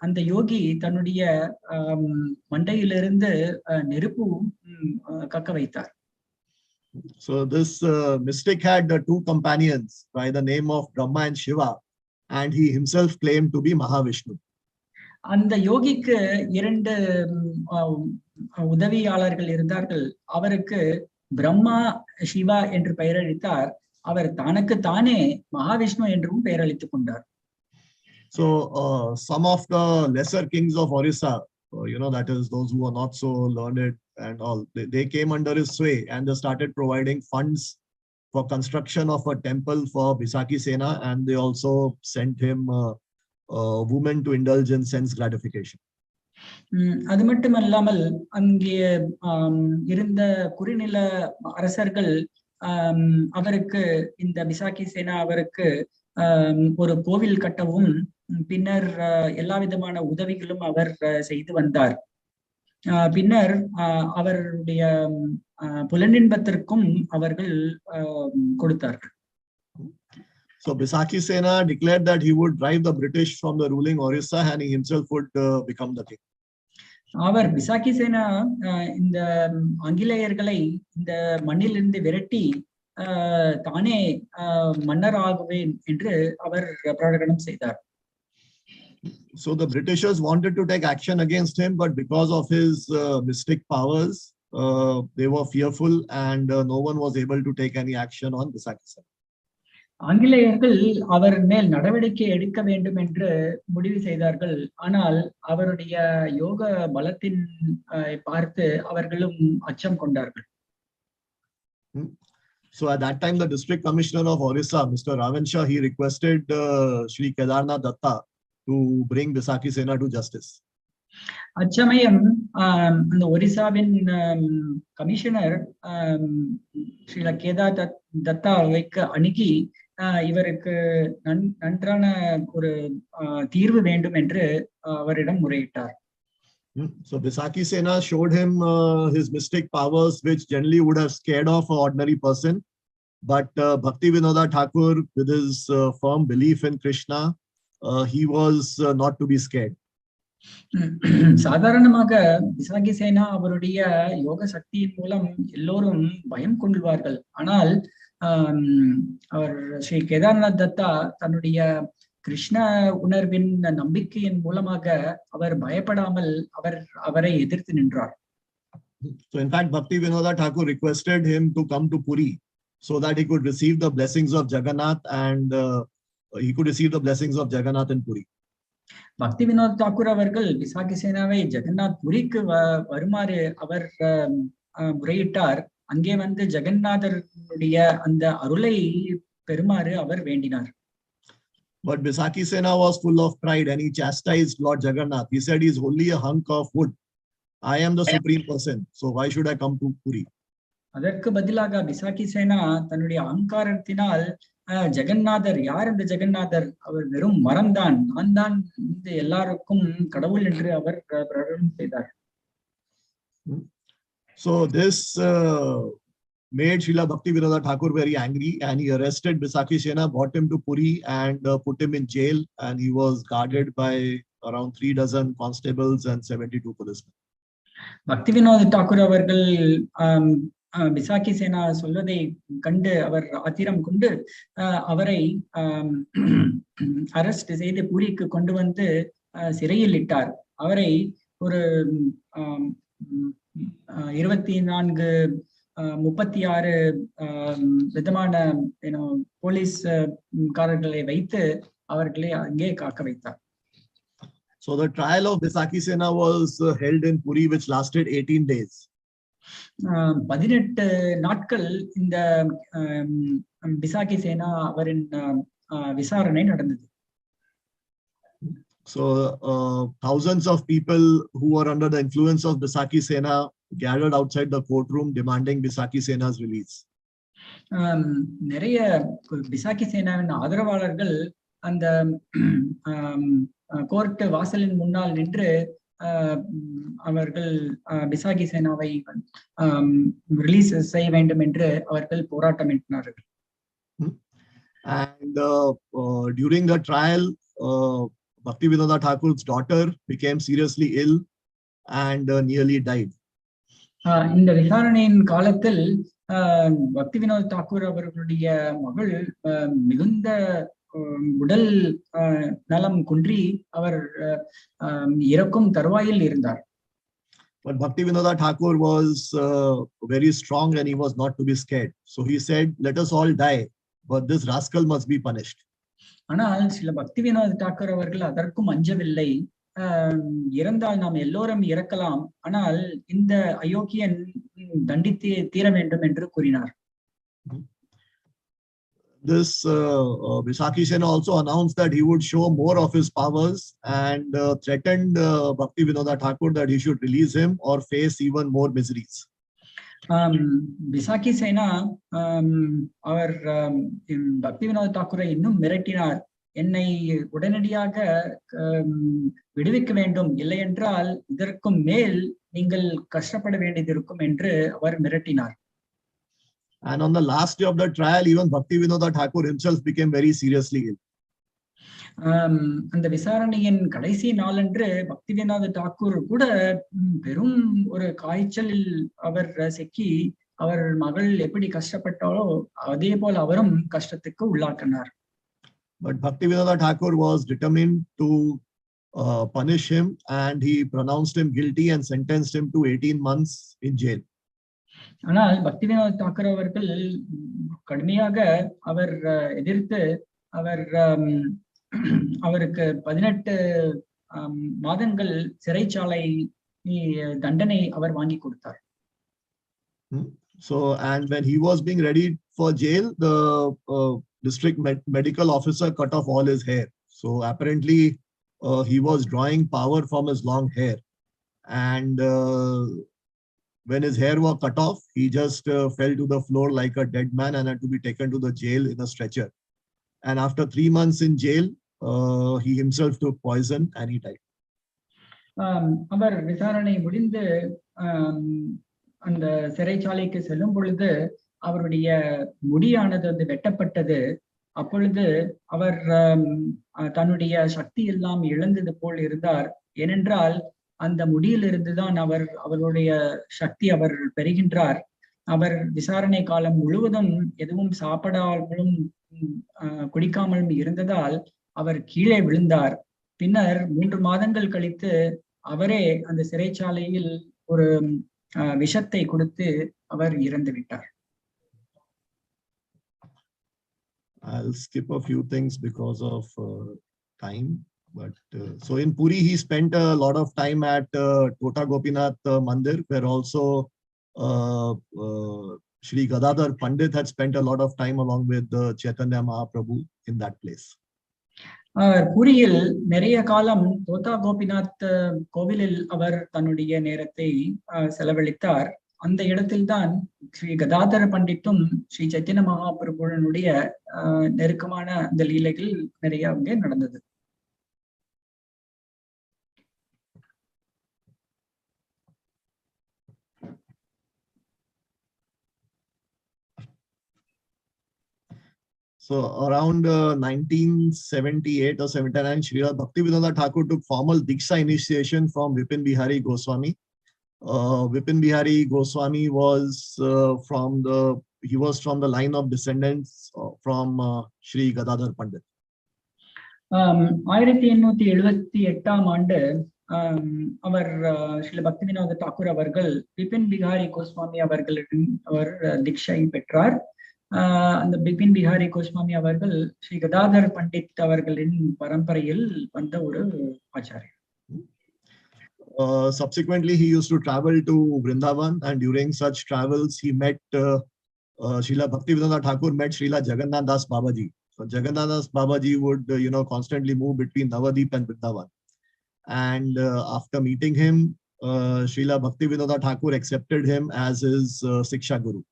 அந்த யோகி தன்னுடைய மண்டையிலிருந்து நெருப்பு கக்க வைத்தார்.
So this mystic had 2 companions by the name of Brahma and Shiva, and he himself claimed to be Mahavishnu.
அந்த யோகிக்கு 2 உதவியாளர்கள் இருந்தார்கள். அவருக்கு பிரம்மா சிவா என்று பெயரளித்தார். அவர் தனக்கு தானே மகாவிஷ்ணு என்றும் பெயரளித்துக் கொண்டார்.
So some of the lesser kings of Orissa, that is those who are not so learned and all, they came under his sway and they started providing funds for construction of a temple for Vishaki Sena, and they also sent him women to indulge in sense gratification.
அது மட்டுமல்லாமல் அங்கே இருந்த குறுநில அரசர்கள் அவருக்கு, இந்த பிசாக்கி சேனா அவருக்கு ஒரு கோவில் கட்டவும் பின்னர் எல்லா விதமான உதவிகளும் அவர் செய்து வந்தார். பின்னர் அவருடைய புலனின்பத்திற்கும் அவர்கள் கொடுத்தார்கள்.
So Bisakhi Sena declared that he would drive the British from the ruling Orissa and he himself would become the king.
அவர் பிசாக்கி சேனா இந்த ஆங்கிலேயர்களை இந்த மண்ணிலிருந்து விரட்டி தானே மன்னர் ஆகுவேன் என்று அவர் பிரகடனம் செய்தார்.
So the Britishers wanted to take action against him, but because of his mystic powers, they were fearful and no one was able to take any action on Bisakhi Sena.
ஆங்கிலேயர்கள் அவர் மேல் நடவடிக்கை எடுக்க வேண்டும் என்று முடிவு செய்தார்கள். ஆனால் அவருடைய யோக பலத்தின் பார்த்து அவர்களும் அச்சம் கொண்டார்கள்.
So at that time, the district commissioner of Orissa, Mr. Ravanshah, he requested Sri Gadhadhara Datta to bring Bisakhi Sena to justice.
அச்சமயம் அந்த ஒரிசாவின் கமிஷனர் ஸ்ரீல கேதார் தத்தாவைக்கு அணுகி இவருக்கு நன்றான ஒரு தீர்வு வேண்டும் என்று அவரிடம் முறையிட்டார்.
So Bisakhi Sena showed him his mystic powers, which generally would have scared off an ordinary person. But Bhakti Vinod Thakur, with his firm belief in Krishna, he was not to be scared.
சாதாரணமாக பிசாக்கி சேனா அவருடைய யோக சக்தியின் மூலம் எல்லோரும் பயம் கொள்வார்கள். ஆனால் அவர் ஸ்ரீ கேதார்நாத் தத்தா தன்னுடைய கிருஷ்ண உணர்வின் நம்பிக்கையின் மூலமாக அவர் பயப்படாமல் அவரை எதிர்த்து நின்றார்.
So in fact, Bhakti Vinod Thakur requested him to come to Puri so that he could receive the blessings of Jagannath and he could receive the blessings of Jagannath in Puri.
பக்தி வினோத் தாக்கூர் அவர்கள் பிசாக்கி சேனாவை ஜெகநாத் புரிக்கு வருமாறு அவர் முறையிட்டார். அங்கே வந்து ஜெகநாதருடைய அந்த அருளை பெறுமாறு அவர் வேண்டினார்.
But Bisakhi Sena was full of pride and he chastised Lord Jagannath. He said, he is only a hunk of wood. I am the supreme person. So why should I come to Puri?
அதற்கு பதிலாக பிசாக்கி சேனா தன்னுடைய அகங்காரத்தினால் ஜெகநாதர் யார்? அந்த ஜெகநாதர் அவர் வெறும் மரம்தான், நான் தான் இந்த எல்லாருக்கும் கடவுள் என்று அவர் பிரகடனம் செய்தார்.
So this made Srila Bhakti Vinod Thakur very angry and he arrested Bisakhi Sena, brought him to Puri and put him in jail, and he was guarded by around 3 dozen constables and 72 policemen.
பக்தி வினோத் தாக்கூர் அவர்கள் பிசாக்கி சேனா சொல்வதை கண்டு அவர் ஆத்திரம் கொண்டு அவரை arrest செய்து பூரிக்கு கொண்டு வந்து சிறையில் இட்டார். அவரை ஒரு 24-36 விதமான போலீஸ் காரர்களை வைத்து அவர்களை அங்கே காக்க வைத்தார்.
So the trial of Bisakhi Sena was held in Puri, which lasted 18 days.
18 நாட்கள் இந்த பிசாக்கி சேனா அவரின் விசாரணை நடந்தது.
So thousands of people who were under the influence of Bisakhi Sena gathered outside the courtroom demanding Bisakhi Sena's release.
நிறைய பிசாக்கி சேனாவின் ஆதரவாளர்கள் அந்த court வாசலின் முன்னால் நின்று அவர்கள் பிசாக்கி சேனாவை ரிலீஸ் செய்ய வேண்டும் என்று அவர்கள் போராட்டமிட்டார்கள்.
And during the trial, Bhakti Vinod Thakur's daughter became seriously ill and nearly died.
இந்த விசாரணையின் காலத்தில் பக்தி வினோத் தாக்கூர் அவர்களுடைய மகள் மிகுந்த உடல் நலம் குன்றி அவர் இறக்கும் தருவாயில் இருந்தார்.
But Bhakti Vinod Thakur was very strong and he was not to be scared. So he said, let us all die, but this rascal must be punished.
ஆனால் சில பக்தி வினோத் தாக்கூர் அவர்கள் அதற்கும் அஞ்சவில்லை. இறந்தால் நாம் எல்லோரும் இறக்கலாம், ஆனால் இந்த அயோக்கியன் தண்டித்து தீர வேண்டும் என்று கூறினார்.
This Bisakhi Sena also announced that he would show more of his powers and threatened Bhakti Vinod Thakur that he should release him or face even more miseries.
பிசாக்கி சேனா அவர் பக்தி வினோத் தாக்கூரை இன்னும் மிரட்டினார். என்னை உடனடியாக விடுவிக்க வேண்டும், இல்லை என்றால் இதற்கும் மேல் நீங்கள் கஷ்டப்பட வேண்டியது இருக்கும் என்று அவர் மிரட்டினார்.
And on the last day of the trial, even Bhakti Vinod Thakur himself became very seriously ill.
அந்த விசாரணையின் கடைசி நாளன்று பக்தி வினோத் தாக்கூர் கூட பெரும் ஒரு காய்ச்சலில் அவர் சிக்கி அவர் மகள் எப்படி கஷ்டப்பட்டாலோ அதே போல் அவரும் கஷ்டத்துக்கு உள்ளாக்கினார்.
But Bhakti Vinod Thakur was determined to punish him, and he pronounced him guilty and sentenced him to 18 months in jail.
ஆனால் பக்தி வினோத் தாக்கூர் அவர்கள் கடுமையாக அவர் எதிர்த்து அவருக்கு 18 மாதங்கள் சிறைச்சாலை தண்டனை அவர் வாங்கி கொடுத்தார்.
So, and when he was being ready for jail, the district medical officer cut off all his hair. So apparently he was drawing power from his long hair, and when his hair was cut off, he just fell to the floor like a dead man and had to be taken to the jail in a stretcher. And after 3 months in jail, he himself took poison and he died.
அவர் விசாரணை முடிந்து அந்த சிறைச்சாலைக்கு செல்லும் பொழுது அவருடைய முடியானது வெட்டப்பட்டது. அப்பொழுது அவர் தன்னுடைய சக்தி எல்லாம் இழந்தது போல் இருந்தார். ஏனென்றால் அந்த முடியிலிருந்துதான் அவருடைய சக்தி அவர் பெறுகின்றார். அவர் விசாரணை காலம் முழுவதும் எதுவும் சாப்பிடாமலும் குடிக்காமலும் இருந்ததால் அவர் கீழே விழுந்தார். பின்னர் 3 மாதங்கள் கழித்து அவரே அந்த சிறைச்சாலையில் ஒரு விஷத்தை கொடுத்து அவர் இறந்து விட்டார்.
I'll skip a few things because of time. But so in Puri, he spent a lot of time at Tota Gopinath Mandir, where also Shri Gadhadhara Pandit had spent a lot of time along with Chaitanya Mahaprabhu in that place.
புரியில் நிறைய காலம் தோதா கோபிநாத் கோவிலில் அவர் தன்னுடைய நேரத்தை செலவழித்தார். அந்த இடத்தில்தான் ஸ்ரீ கதாதர பண்டித்தும் ஸ்ரீ சைத்தன்ய மகாபிரபுனுடைய நெருக்கமான அந்த லீலைகள் நிறைய அங்கே நடந்தது.
So around 1978 or 79, Srila Bhakti Vinod Thakur took formal Diksha initiation from Vipin Bihari Goswami. Vipin Bihari Goswami was from the line of descendants from Shri Gadhadhara Pandit.
1878 ஆண்டு அவர் ஸ்ரீல பக்தி வினோத் தாக்கூர் அவர்கள் விபின் பிஹாரி கோஸ்வாமி அவர்களிடம் அவர் தீட்சை பெற்றார். அந்த பிபின் பிஹாரி கோஸ்வாமி அவர்கள் ஸ்ரீ கதாதர் பண்டித் அவர்களின் பரம்பரையில் வந்த ஒரு ஆச்சாரியர்.
Subsequently, he used to travel to Vrindavan, and during such travels, he met Srila Bhakti Vinod Thakur met Srila Jagannath Das Babaji. So Jagannath Das Babaji would, constantly move between Navadip and Vrindavan. And after meeting him, Srila Bhakti Vinod Thakur accepted him as his Siksha Guru.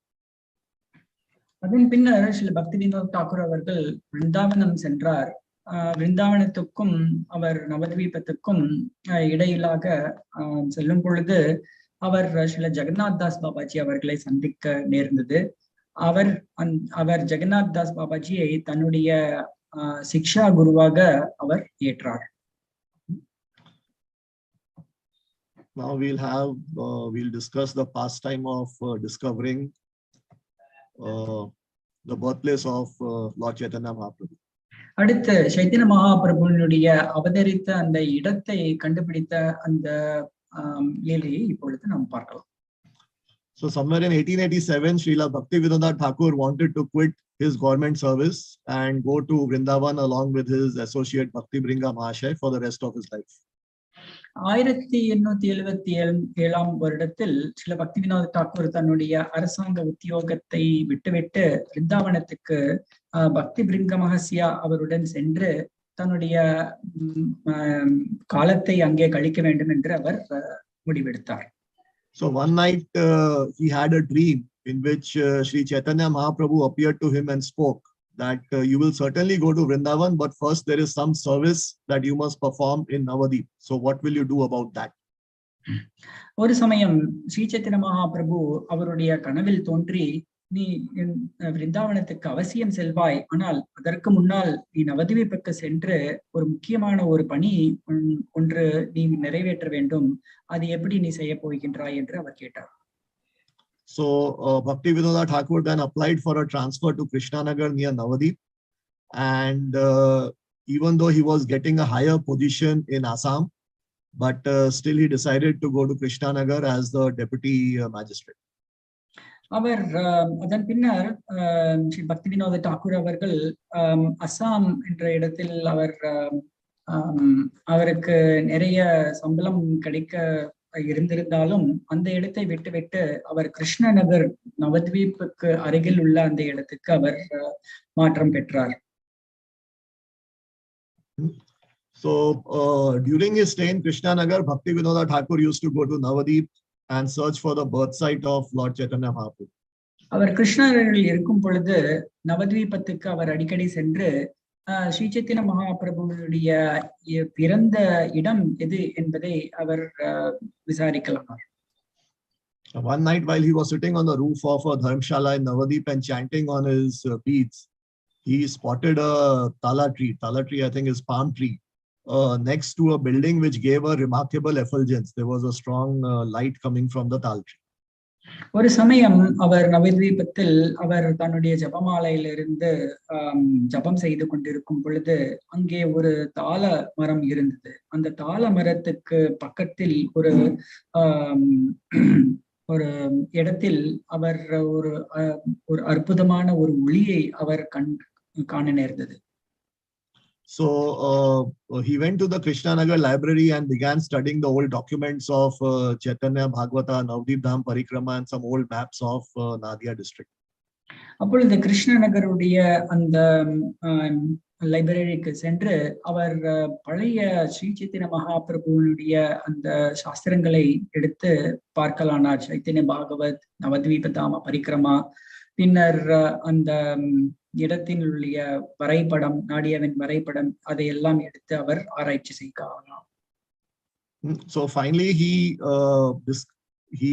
அதன் பின்னர் ஸ்ரீல பக்தி வினோத் தாக்கூர் அவர்கள் விருந்தாவனம் சென்றார். விருந்தாவனத்துக்கும் அவர் நவத்வீபத்துக்கும் இடையிலாக செல்லும் பொழுது அவர் ஸ்ரீல ஜெகநாத் தாஸ் பாபாஜி அவர்களை சந்திக்க நேர்ந்தது. அவர் ஜெகநாத் தாஸ் பாபாஜியை தன்னுடைய சிக்ஷா குருவாக அவர் ஏற்றார்.
Now we'll discuss the pastime of discovering the birthplace of Lord Chaitanya Mahaprabhu.
அடுத்து சைத்தன்ய மகாபிரபுனுடைய அவதரித்த அந்த இடத்தை கண்டுபிடித்த அந்த லீலையை இப்பொழுது நாம் பார்க்கலாம்.
So somewhere in 1887, Srila Bhakti Vinod Thakur wanted to quit his government service and go to Vrindavan along with his associate Bhakti Bringa Mahashay for the rest of his life.
1877 வருடத்தில் ஸ்ரீல பக்தி வினோத் தாக்கூர் தன்னுடைய அரசாங்க உத்தியோகத்தை விட்டுவிட்டு விருந்தாவனத்துக்கு பக்தி பிரிங்க மகசியா அவருடன் சென்று தன்னுடைய காலத்தை அங்கே கழிக்க வேண்டும் என்று அவர் முடிவெடுத்தார்.
So one night he had a dream in which Sri Chaitanya Mahaprabhu appeared to him and spoke that you will certainly go to Vrindavan, but first there is some service that you must perform in Navadip. So what will you do about that?
ஒரு சமயம் ஸ்ரீ சைத்தன்ய மகாபிரபு அவருடைய கனவில் தோன்றி, நீ விருந்தாவனத்துக்கு அவசியம் செல்வாய், ஆனால் அதற்கு முன்னால் நீ நவத்வீபுக்கு சென்று ஒரு முக்கியமான ஒரு பணி ஒன்று நீ நிறைவேற்ற வேண்டும், அது எப்படி நீ செய்ய போகின்றாய் என்று அவர் கேட்டார்.
So Bhakti Vinod Thakur then applied for a transfer to Krishnanagar near Navadip, and even though he was getting a higher position in Assam, but still he decided to go to Krishnanagar as the deputy magistrate.
அவர் அதன் பின்னர் ஸ்ரீ பக்தி வினோத தாக்கூர் அவர்கள் அசாம் என்ற இடத்தில் அவருக்கு நிறைய சம்பளம் கிடைக்க இருந்திருந்தாலும் அந்த இடத்தை விட்டுவிட்டு அவர் கிருஷ்ணநகர் நவத்வீபுக்கு அருகில் உள்ள அந்த இடத்துக்கு அவர் மாற்றம் பெற்றார்.
So during his stay in Krishnanagar, Bhakti Vinod Thakur used to go to Navadip and search for the birth site of Lord Chaitanya Mahaprabhu.
அவர் கிருஷ்ணநகரில் இருக்கும் பொழுது நவத்வீபத்துக்கு அவர் அடிக்கடி சென்று ஸ்ரீ சைத்தன்ய மகாபிரபுவுடைய பிறந்த இடம் எது என்பதை அவர் விசாரிக்கலாம்.
One night while he was sitting on the roof of a dharmshala in Navadip and chanting on his beads, he spotted a tala tree. Tala tree, I think, is palm tree. Next to a building which gave a remarkable effulgence. There was a strong light coming from the tal tree.
ஒரு சமயம் அவர் நவத்வீபத்தில் அவர் தன்னுடைய ஜபமாலையிலிருந்து ஜபம் செய்து கொண்டிருக்கும் பொழுது அங்கே ஒரு தாள மரம் இருந்தது. அந்த தாள மரத்துக்கு பக்கத்தில் ஒரு இடத்தில் அவர் ஒரு அற்புதமான ஒரு ஒளியை அவர் காண நேர்ந்தது.
So he went to the Krishnanagar library and began studying the old documents of Chaitanya Bhagavata, Navadip Dham Parikrama and some old maps of Nadia district.
அப்பொழுது கிருஷ்ணநகருடைய அந்த லைப்ரரிக்கு சென்று அவர் பழைய ஸ்ரீ சைத்தன்ய மகாபிரபுனுடைய அந்த சாஸ்திரங்களை எடுத்து பார்க்கலானார். சைத்தன்ய பாகவத், நவத்வீப தாம பரிக்கிரமா, பின்னர் அந்த இடத்தின் உள்ள வரைபடம், நாடியாவின் வரைபடம், அதையெல்லாம் எடுத்து அவர் ஆராய்ச்சி செய்யலாம்.
So finally he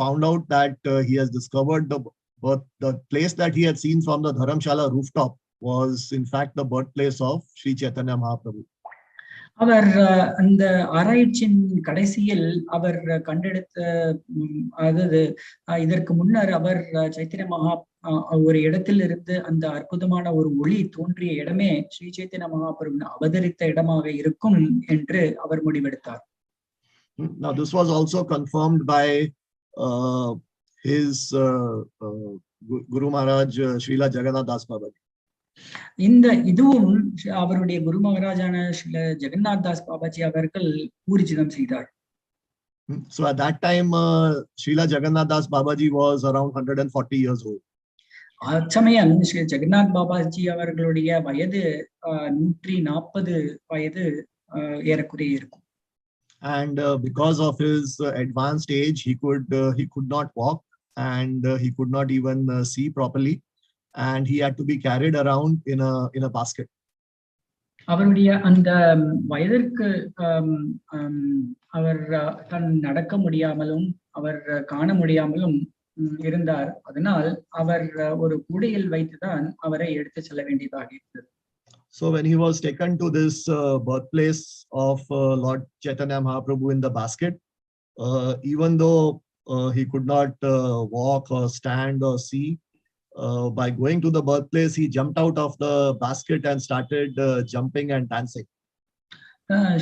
found out that he has discovered the place that he had seen from the Dharamshala rooftop was in fact the birthplace of Sri Chaitanya Mahaprabhu.
அவர் அந்த ஆராய்ச்சியின் கடைசியில் அவர் கண்டெடுத்த, அதாவது இதற்கு முன்னர் அவர் சைத்தன்ய மகா ஒரு இடத்தில் இருந்து அந்த அற்புதமான ஒரு ஒளி தோன்றிய இடமே ஸ்ரீ சைத்தன்ய மகாபிரபு அவதரித்த இடமாக இருக்கும் என்று அவர் முடிவெடுத்தார்.
Now this was also confirmed by his Guru Maharaj Srila Jagannath Das Babaji.
இந்த இதுவும் அவருடைய குரு மகாராஜான ஸ்ரீல ஜெகநாத் தாஸ் பாபாஜி அவர்கள் ஊர்ஜிதம் செய்தார்.
So at that time Srila Jagannath Das Babaji was around 140 years old.
அச்சமயம் ஸ்ரீ ஜெகநாத் பாபாஜி அவர்களுடைய வயது 140 வயது ஏறக்குறைய இருக்கும்.
And because of his advanced age, he could not walk and he could not even see properly, and he had to be carried around in a basket.
அவருடைய அந்த வயதிற்கு அவர் தன் நடக்க முடியாமலும் அவர் காண முடியாமலும் இருந்தார். அதனால் அவர் ஒரு கூடையில் வைத்துதான் அவரை எடுத்து செல்ல வேண்டியதாக இருந்தது.
So when he was taken to this birthplace of Lord Chaitanya Mahaprabhu in the basket, even though he could not walk or stand or see, by going to the birthplace, he jumped out of the basket and started jumping and dancing.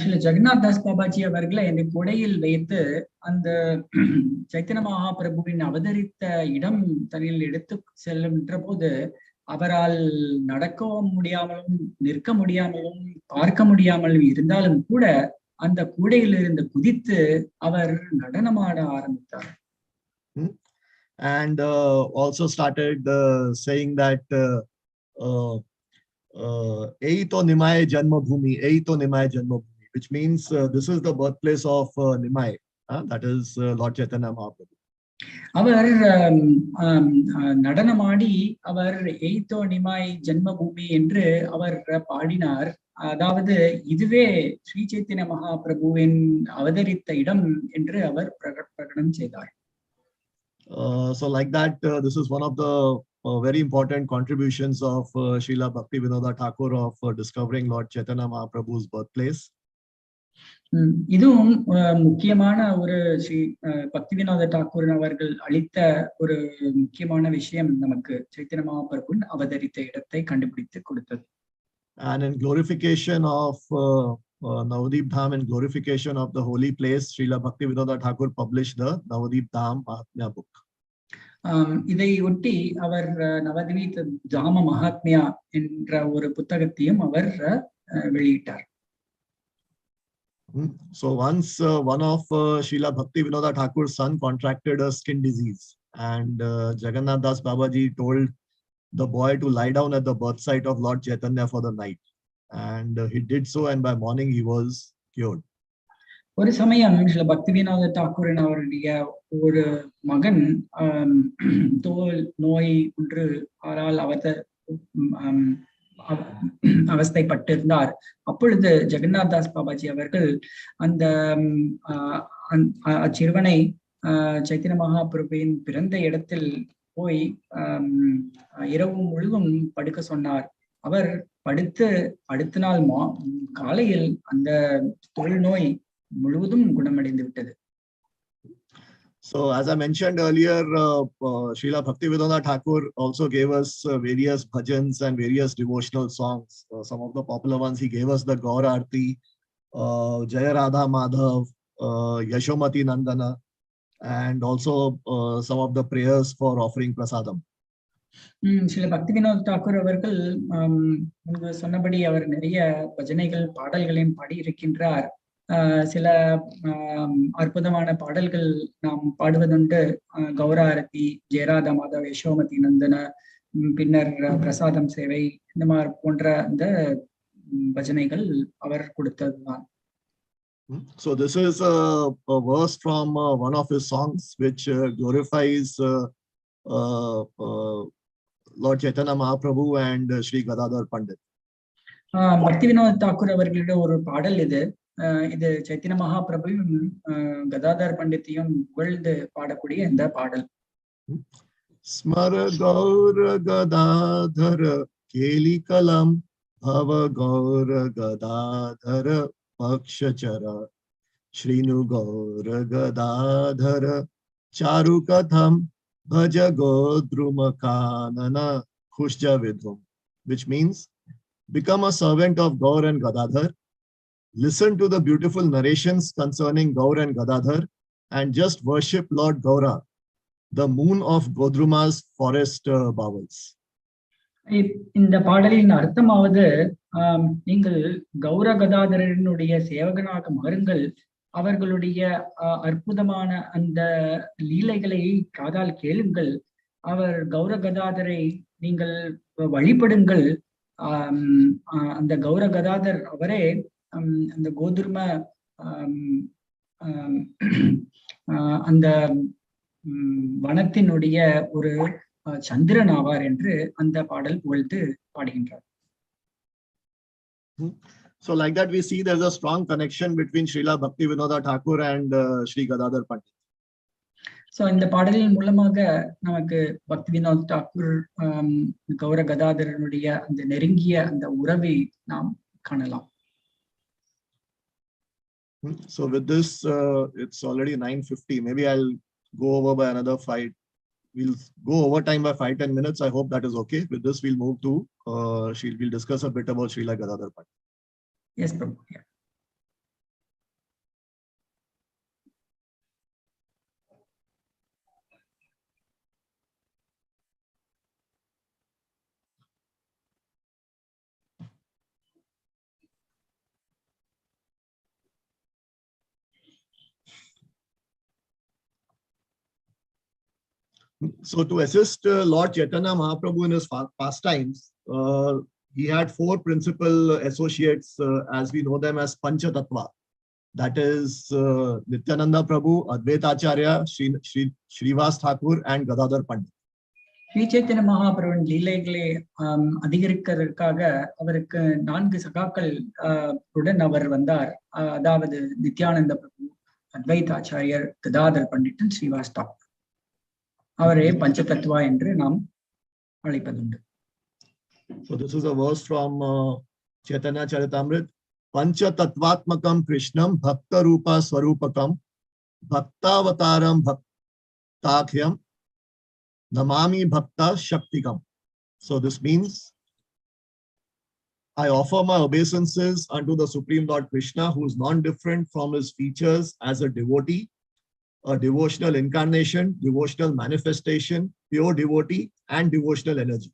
Sri Jagannath Das Babaji அவர்களை இந்த கூடையில் வைத்து அந்த சைத்தன்ய மகாபிரபுவின் அவதரித்த இடம் தன்னில் எடுத்து செல்லுகின்ற போது அவரால் நடக்கவும் முடியாமலும் நிற்க முடியாமலும் பார்க்க முடியாமலும் இருந்தாலும் கூட அந்த கூடையில் இருந்து குதித்து அவர் நடனமாட ஆரம்பித்தார்.
And also started saying that Eito Nimai Janmabhumi, Eito Nimai Janmabhumi, which means this is the birthplace of Nimai, that is Lord Chaitanya Mahaprabhu.
அவர் நடனமாடி அவர் எய்தோ நிமாய் ஜென்மபூமி என்று அவர் பாடினார். அதாவது இதுவே ஸ்ரீ சைத்தன்ய மகாபிரபுவின் அவதரித்த இடம் என்று அவர் பிரகடனம் செய்தார்.
So like that, this is one of the very important contributions of Srila Bhakti Vinod Thakur of discovering Lord Chaitanya Mahaprabhu's birthplace.
இதுவும் முக்கியமான ஒரு ஸ்ரீ பக்தி வினோத தாக்கூர் அவர்கள் அளித்த ஒரு முக்கியமான விஷயம் நமக்கு சைத்தன்ய மகாபிரபுவின் அவதரித்த இடத்தை கண்டுபிடித்து கொடுத்தது.
And in glorification of Navadip Dham, in glorification of the holy place, Srila Bhakti Vinod Thakur published the Navadip Dham Mahatmya book.
இதை ஒட்டி அவர் நவதீப் தாம மகாத்மியா என்ற ஒரு புத்தகத்தையும் அவர் வெளியிட்டார்.
So once one of Srila Bhakti Vinod Thakur's son contracted a skin disease, and Jagannath Das Babaji told the boy to lie down at the birth site of Lord Chaitanya for the night, and he did so, and by morning he was cured.
ஒரு சமயம் ஸ்ரீல பக்தி வினோத தாக்கூரின் அவருடைய ஒரு மகன் தோல் நோய் ஒன்று அவரால் அவஸ்தைப்பட்டிருந்தார். அப்பொழுது ஜெகநாத் தாஸ் பாபாஜி அவர்கள் அந்த அச்சிறுவனை சைத்தன்ய மகாபிரபுவின் பிறந்த இடத்தில் போய் இரவு முழுவதும் படுக்க சொன்னார். அவர் படுத்து அடுத்த நாள் காலையில் அந்த தோல் நோய் முழுவதும் குணமடைந்து விட்டது.
So as I mentioned earlier, Srila Bhakti Vinod Thakur also gave us various bhajans and various devotional songs. Some of the popular ones, he gave us the Gaur Aarti, Jaya Radha Madhav, Yashomati Nandana, and also some of the prayers for offering prasadam.
Srila பக்தி வினோத் தாக்கூர் அவர்கள் சொன்னபடி அவர் நிறைய பஜனைகள் பாடல்களையும் பாடி இருக்கின்றார். சில அற்புதமான பாடல்கள் நாம் பாடுவதுண்டு. கௌராரதி, ஜெயராதா மாதவ், யசோமதி நந்தன, பின்னர் பிரசாதம் சேவை, இந்த மாதிரி போன்ற அந்த பஜனைகள் அவர் கொடுத்ததுதான்.
So this is a verse from one of his songs which glorifies Lord Chaitanya Mahaprabhu and Sri Gadhadhara Pandit.
பக்தி வினோத் தாக்கூர் அவர்களுடைய ஒரு பாடல் இது. இது சைத்தன்ய மகாபிரபுவும் கதாதர் பண்டித்தையும் புகழ்ந்து பாடக்கூடிய இந்த பாடல்.
ஸ்மர கௌர கதாதர கேலி கலம் பவ கௌர கதாதர பக்ஷச்சர ஸ்ரீனு கௌர கதாதர சாரு கதம் பஜ கோத்ரும கானன குஷ்ஜ vidhum, which means become a servant of Gaur and Gadadhar. Listen to the beautiful narrations concerning Gaur and Gadadhar and just worship Lord Gaura, the moon of Godruma's forest bowels.
இந்த பாடலின் அர்த்தமாவது, நீங்கள் கௌர கதாதரனுடைய சேவகனாக மாறுங்கள், அவர்களுடைய அற்புதமான அந்த லீலைகளை காதால் கேளுங்கள், அவர் கௌர கதாதரை நீங்கள் வழிபடுங்கள். அந்த கௌர கதாதர் அவரே அந்த கோதுர்ம அந்த வனத்தினுடைய ஒரு சந்திரன் ஆவார் என்று அந்த பாடல் புகழ்ந்து பாடுகின்றார்.
So like that we see there's a strong connection between Srila Bhakti Vinod Thakur and Sri Gadhadhara Pandit.
So இந்த பாடலின் மூலமாக நமக்கு பக்தி வினோத் தாக்கூர் கௌர கதாதரனுடைய அந்த நெருங்கிய அந்த உறவை நாம் காணலாம்.
So with this, it's already 9:50. Maybe I'll go over by another 5. We'll go over time by 5-10 minutes. I hope that is okay. With this, we'll move to, we'll discuss a bit about Srila Gadhadhara Pandit.
Yes, Prabhu. Yeah.
So to assist Lord Chaitanya Mahaprabhu in his pastimes, he had 4 principal associates, as we know them as Pancha Tattva. That is Nityananda Prabhu, Advaita Acharya, Srivas Thakur, and Gadhadhara Pandit.
Sri Chaitanya மகாபிரபுவின் லீலைகளை அதிகரிக்கிறதுக்காக அவருக்கு 4 சகாக்கள் உடன் அவர் வந்தார். அதாவது நித்யானந்த பிரபு, அத்வைத ஆச்சாரியர், கதாதர் பண்டிட், ஸ்ரீவாஸ் தாக்கூர். அவரே பஞ்சதத்துவா என்று நாம் அழைப்பதுண்டு.
So this is a verse from Chaitanya Charitamrita. Pancha Tattvatmakam Krishnam Bhakta Rupa Swarupakam Bhaktavataram Bhaktakhyam Namami Bhakta Shaktikam. So this means I offer my obeisances unto the Supreme Lord Krishna, who is non-different from his features as a devotee, a devotional incarnation, devotional manifestation, pure devotee, and devotional energy.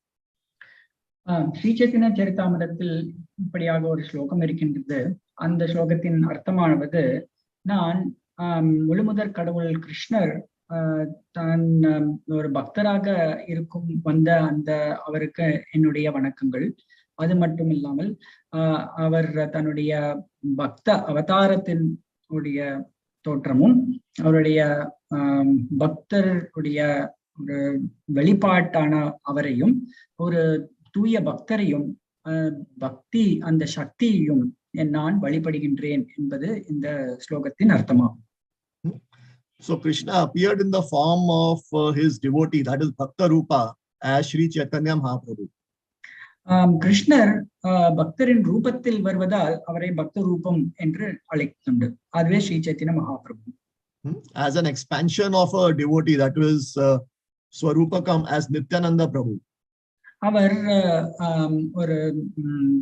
Sri Chaitanya சரிதாமிரத்தில் இப்படியாக ஒரு ஸ்லோகம் இருக்கின்றது. அந்த ஸ்லோகத்தின் அர்த்தமானது, நான் முழுமுதற் கடவுள் கிருஷ்ணர் தான் ஒரு பக்தராக இருக்கும் வந்த அந்த அவருக்கு என்னுடைய வணக்கங்கள். அது மட்டும் இல்லாமல் அவர் தன்னுடைய பக்த அவதாரத்தின் உடைய தோற்றமும் அவருடைய பக்தருடைய ஒரு வெளிப்பாட்டான அவரையும் ஒரு தூய பக்தரையும் பக்தி அந்த சக்தியையும் நான் வழிபடுகின்றேன் என்பது இந்த ஸ்லோகத்தின் அர்த்தமாகும்.
So Krishna appeared in the form of his devotee, that is Bhakta Rupa, as Sri Chaitanya Mahaprabhu.
கிருஷ்ணர் பக்தரின் ரூபத்தில் வருவதால் அவரை பக்த ரூபம் என்று அழைத்துண்டு. அதுவே Sri Chaitanya Mahaprabhu.
As an expansion of a devotee, that was Swarupakam as Nityananda Prabhu.
அவர் ஒரு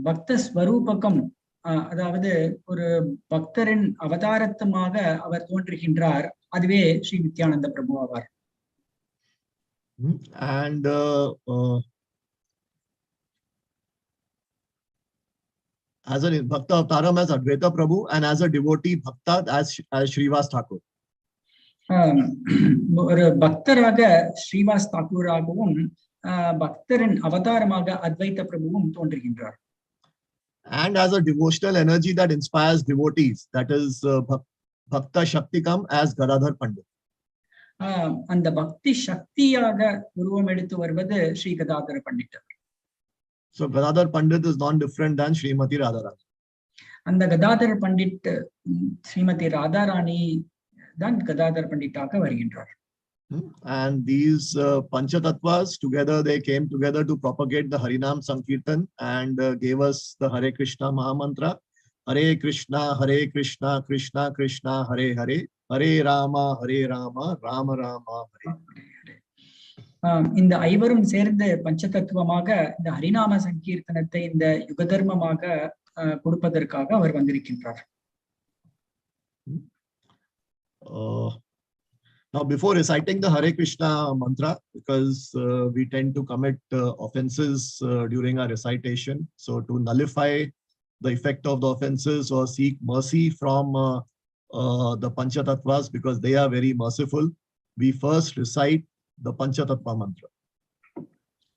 பக்த ஸ்வரூபகம், அதாவது ஒரு பக்தரின் அவதாரத்தமாக அவர் தோன்றுகின்றார். அதுவே ஸ்ரீ நித்யானந்த பிரபு ஆவார்.
And as a Bhakta Avtaram as Advaita Prabhu, and as a devotee Bhakta as Srivas Thakur.
ஒரு பக்தராக ஸ்ரீவாஸ் தாக்கூராகவும் பக்தரின் அவதாரமாக அத்வைத பிரபுவும் தோன்றுகின்றார்.
And as a devotional energy that inspires devotees, that is Bhakta Shaktikam as Gadhadhara Pandit.
அந்த பக்தி சக்தியாக உருவம் எடுத்து வருவது Sri Gadadhara Pandit.
So Gadhadhara Pandit is non-different than Srimati Radharani.
அந்த கதாதர பண்டிட் ஸ்ரீமதி ராதாராணி தான் கதாதர பண்டிட்டாக வருகின்றார்.
And these Panchatatvas together, they came together to propagate the Harinam Sankirtan and gave us the Hare Krishna Mahamantra. Hare Krishna, Krishna Krishna, Hare Hare, Hare Rama, Rama Rama, Hare.
இந்த ஐவரும் சேர்ந்து பஞ்சதத்துவமாக இந்த ஹரிநாம சங்கீர்த்தனத்தை இந்த யுகதர்மமாக கொடுப்பதற்காக அவர் வந்திருக்கின்றார்.
Now, before reciting the Hare Krishna mantra, because we tend to commit offenses during our recitation, so to nullify the effect of the offenses or seek mercy from the Panchatatvas, because they are very merciful, we first recite the Panchatattva mantra.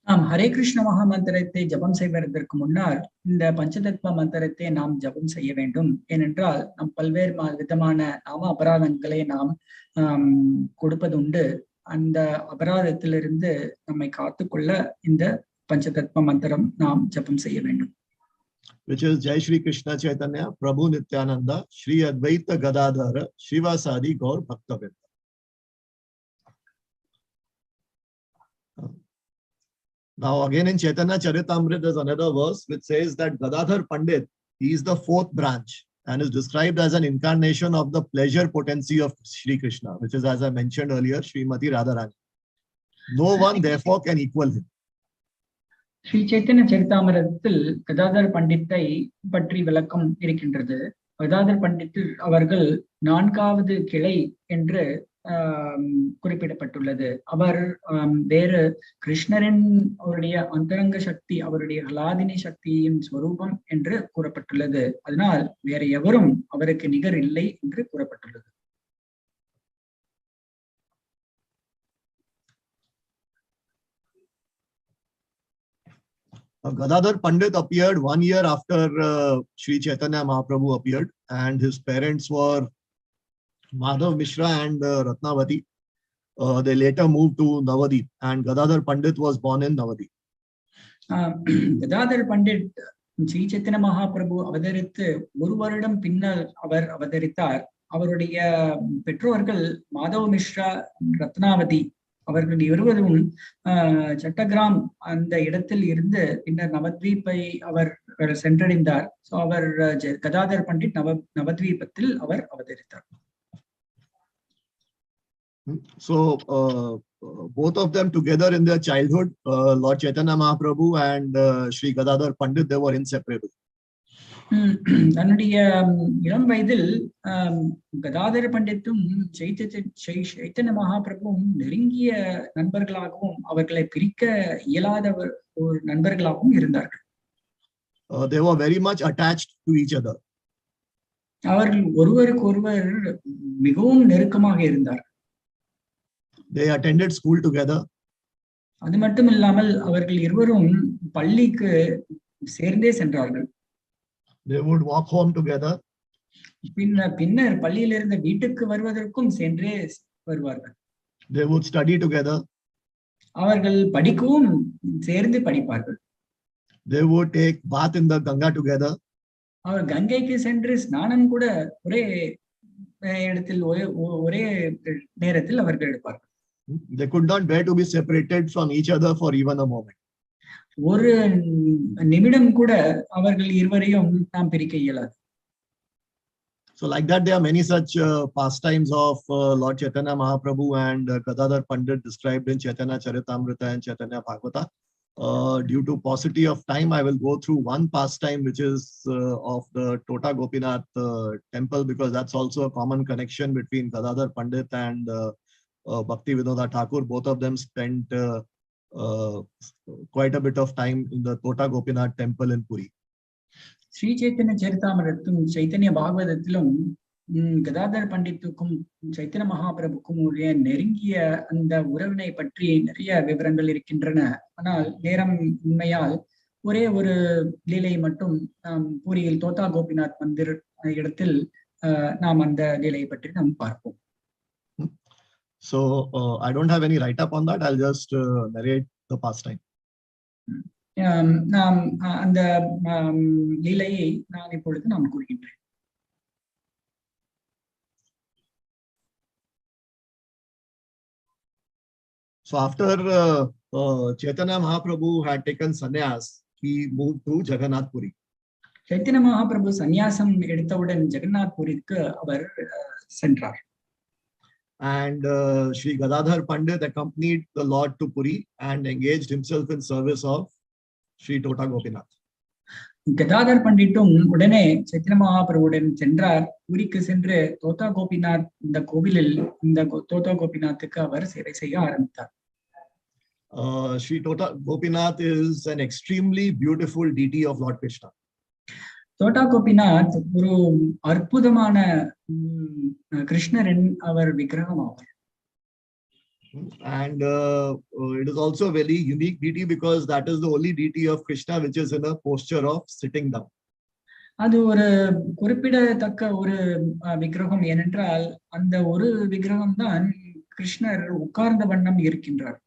நாம் ஹரே கிருஷ்ண மகாமந்திரத்தை ஜபம் செய்வதற்கு முன்னால் இந்த பஞ்சதத்துவ மந்திரத்தை நாம் ஜபம் செய்ய வேண்டும். ஏனென்றால் நாம் பல்வேறு விதமான நாம அபராதங்களை நாம் கொடுப்பதுண்டு. அந்த அபராதத்திலிருந்து நம்மை காத்துக்கொள்ள இந்த பஞ்சதத்துவ மந்திரம் நாம் ஜபம் செய்ய வேண்டும்.
Which is Jai Shri Krishna Chaitanya Prabhu Nityananda Shri Advaita Gadadhara Srivasadi Gaur Bhaktavinda. Now again in Chaitanya Charitamrita there's another verse which says that Gadhadhara Pandit, he is the 4th branch and is described as an incarnation of the pleasure potency of Shri Krishna, which is, as I mentioned earlier, Srimati Radharani. No one therefore can equal him.
Sri Chaitanya சரிதாமிரத்தில் Gadadhar பண்டித்தை பற்றி விளக்கம் இருக்கின்றது. கதாதர் பண்டித் அவர்கள் 4வது கிளை என்று குறிப்பிடப்பட்டுள்ளது. அவர் வேறு கிருஷ்ணரின் அவருடைய அந்தரங்க சக்தி, அவருடைய ஹலாதினி சக்தியின் ஸ்வரூபம் என்று கூறப்பட்டுள்ளது. அதனால் வேற எவரும் அவருக்கு நிகர் இல்லை என்று கூறப்பட்டுள்ளது.
Gadhadhara Pandit appeared 1 year after Sri Chaitanya Mahaprabhu appeared, and his parents were Madhav Mishra and Ratnavati. They later moved to Navadip, and Gadhadhara Pandit was born in Navadip.
Gadhadhara Pandit Sri Chaitanya Mahaprabhu அவதரித்து ஒரு வருடம் பின்னர் அவர் அவதரித்தார். அவருடைய பெற்றோர்கள் மாதவ் மிஸ்ரா, ரத்னாவதி அவர்கள் இருவரும் சட்டகிராம் அந்த இடத்தில் இருந்து பின்னர் நவத்வீப்பை அவர் சென்றடைந்தார். சோ அவர் கதாதர் பண்டிட் நவத்வீபத்தில் அவர் அவதரித்தார்.
So both of them together in their childhood, Lord Chaitanya Mahaprabhu and Sri Gadhadhara Pandit, they were inseparable.
தன்னுடைய இளம் வயதில் கதாதர பண்டித்தும் சைத்தன்ய மகாபிரபுவும் நெருங்கிய நண்பர்களாகவும் அவர்களை பிரிக்க இயலாத ஒரு நண்பர்களாகவும் இருந்தார்கள்.
They were very much attached to each other.
அவர்கள் ஒருவருக்கு ஒருவர் மிகவும் நெருக்கமாக இருந்தார்கள்.
They attended school together.
அது மட்டும் இல்லாமல் அவர்கள் இருவரும் பள்ளிக்கு சேர்ந்தே சென்றார்கள்.
They would walk home together.
பின்னர் பள்ளியிலிருந்து வீட்டுக்கு வருவதற்கும் சென்றே வருவார்கள்.
They would study together.
அவர்கள் படிக்கவும் சேர்ந்து படிப்பார்கள்.
They would take bath in the Ganga together.
அவர் கங்கைக்கு சென்று ஸ்நானம் கூட ஒரே இடத்தில் ஒரே நேரத்தில் அவர்கள் எடுப்பார்கள்.
They could not bear to be separated from each other for even a moment.
ஒரு நிமிடம் கூட அவர்கள் இருவரையும் நாம் பிரிக்க இயலாது.
So like that, there are many such pastimes of Lord Chaitanya Mahaprabhu and Gadhadhara Pandit described in Chaitanya Charitamrita and Chaitanya Bhagavata. Due to paucity of time, I will go through one pastime, which is of the Tota Gopinath temple, because that's also a common connection between Gadhadhara Pandit and Bhakti Vinod Thakur. Both of them spent quite a bit of time in the Tota Gopinath temple in Puri.
Sri Chaitanya சரிதாமிரத்தும் Chaitanya பாகவதத்திலும் Gadadhara பண்டித்துக்கும் Chaitanya மகாபிரபுக்கும் உடைய நெருங்கிய அந்த உறவினை பற்றி நிறைய விவரங்கள் இருக்கின்றன. ஆனால் நேரம் உண்மையால் ஒரே ஒரு லீலை மட்டும் நாம் பூரியில் தோத்தா கோபிநாத் மந்திர் இடத்தில் நாம் அந்த லீலையை பற்றி நாம் பார்ப்போம்.
So I don't have any write up on that. I'll just narrate the pastime.
நாம் அந்த லீலையை நான் இப்பொழுது நாம் கூறுகின்றேன்.
So after Chaitanya Mahaprabhu had taken sannyas, he moved to Jagannath Puri.
Chaitanya Mahaprabhu சந்நியாசம் எடுத்தவுடன் ஜெகநாத் புரிக்கு அவர் சென்றார்.
And Sri Gadhadhara Pandit accompanied the Lord to Puri and engaged himself in service of Sri Tota Gopinath.
Gadadhar பண்டிட்டும் உடனே சைத்தன்ய மகாபிரபுடன் சென்றார். பூரிக்கு சென்று தோத்தா கோபிநாத் இந்த கோவிலில் இந்த தோத்தா கோபிநாத்துக்கு அவர் சேவை செய்ய ஆரம்பித்தார்.
Sri Tota Gopinath is an extremely beautiful deity of Lord Krishna.
தோட்டா கோபிநாத் ஒரு அற்புதமான கிருஷ்ணரின் அவர் விக்கிரகம் ஆவார்.
And it is also a very unique deity because that is the only deity of Krishna which is in a posture of sitting down.
அது ஒரு குறிப்பிடத்தக்க ஒரு விக்கிரகம். ஏனென்றால் அந்த ஒரு விக்கிரகம் தான் கிருஷ்ணர் உட்கார்ந்த வண்ணம் இருக்கின்றார்.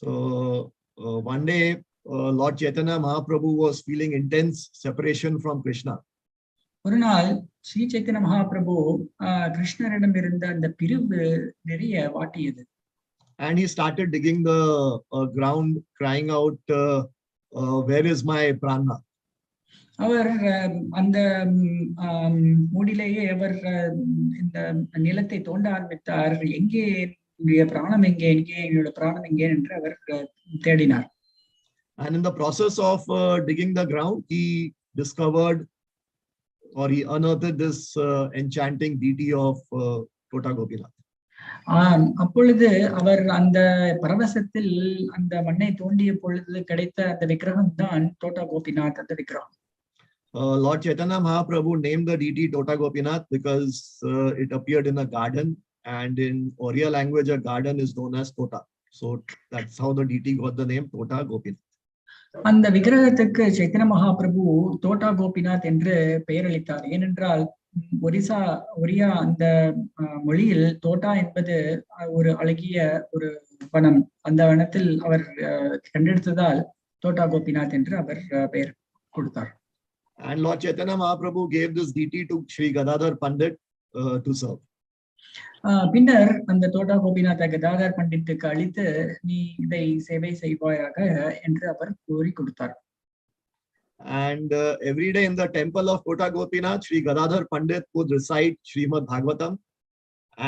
So one day Lord Chaitanya Mahaprabhu was feeling intense separation from Krishna.
ஒரு நாள் ஸ்ரீ சைத்தன்ய மகாபிரபு கிருஷ்ணரிடம் இருந்த அந்த பிரிவு நிறைய வாட்டியது.
And he started digging the ground, crying out, where is my prana?
அவர் அந்த மூடிலேயே அவர் இந்த நிலத்தை தோண்ட ஆரம்பித்தார். எங்கே என்னுடைய பிராணம் எங்கே, எங்கே என்னோட பிராணம் எங்கே என்று அவர் தேடினார்.
And in the process of digging the ground, he discovered or he unearthed this enchanting deity of Tota Gopinath.
அப்பொழுது அவர் அந்த பரவசத்தில் அந்த மண்ணை தோண்டிய பொழுது கிடைத்த அந்த விக்கிரகம் தான் தோட்டா கோபிநாத். அந்த விக்கிரகம்
Lord Chaitanya Mahaprabhu named the deity Tota Gopinath because it appeared in a garden, and in Oriya language a garden is known as Tota. So that's how the deity got the name Tota Gopinath.
அந்த விக்கிரகத்துக்கு சைத்தன்ய மகாபிரபு தோட்டா கோபிநாத் என்று பெயரளித்தார். ஏனென்றால் ஒரியா அந்த மொழியில் தோட்டா என்பது ஒரு அழகிய ஒரு வனம். அந்த வனத்தில் அவர் கண்டெடுத்ததால் தோட்டா கோபிநாத் என்று அவர் பெயர் கொடுத்தார்.
And Lord Chaitanya Mahaprabhu gave this deity to Sri Gadhadhara Pandit to serve.
பின்னர் அந்த தோட்டா கோபிநாத கதாதர் பண்டித்துக்கு அளித்து நீ இதை சேவை செய்வாயாக என்று அவர் கூறி கொடுத்தார்.
And every day in the temple of Tota Gopinath, Sri Gadhadhara Pandit would recite Srimad Bhagavatam,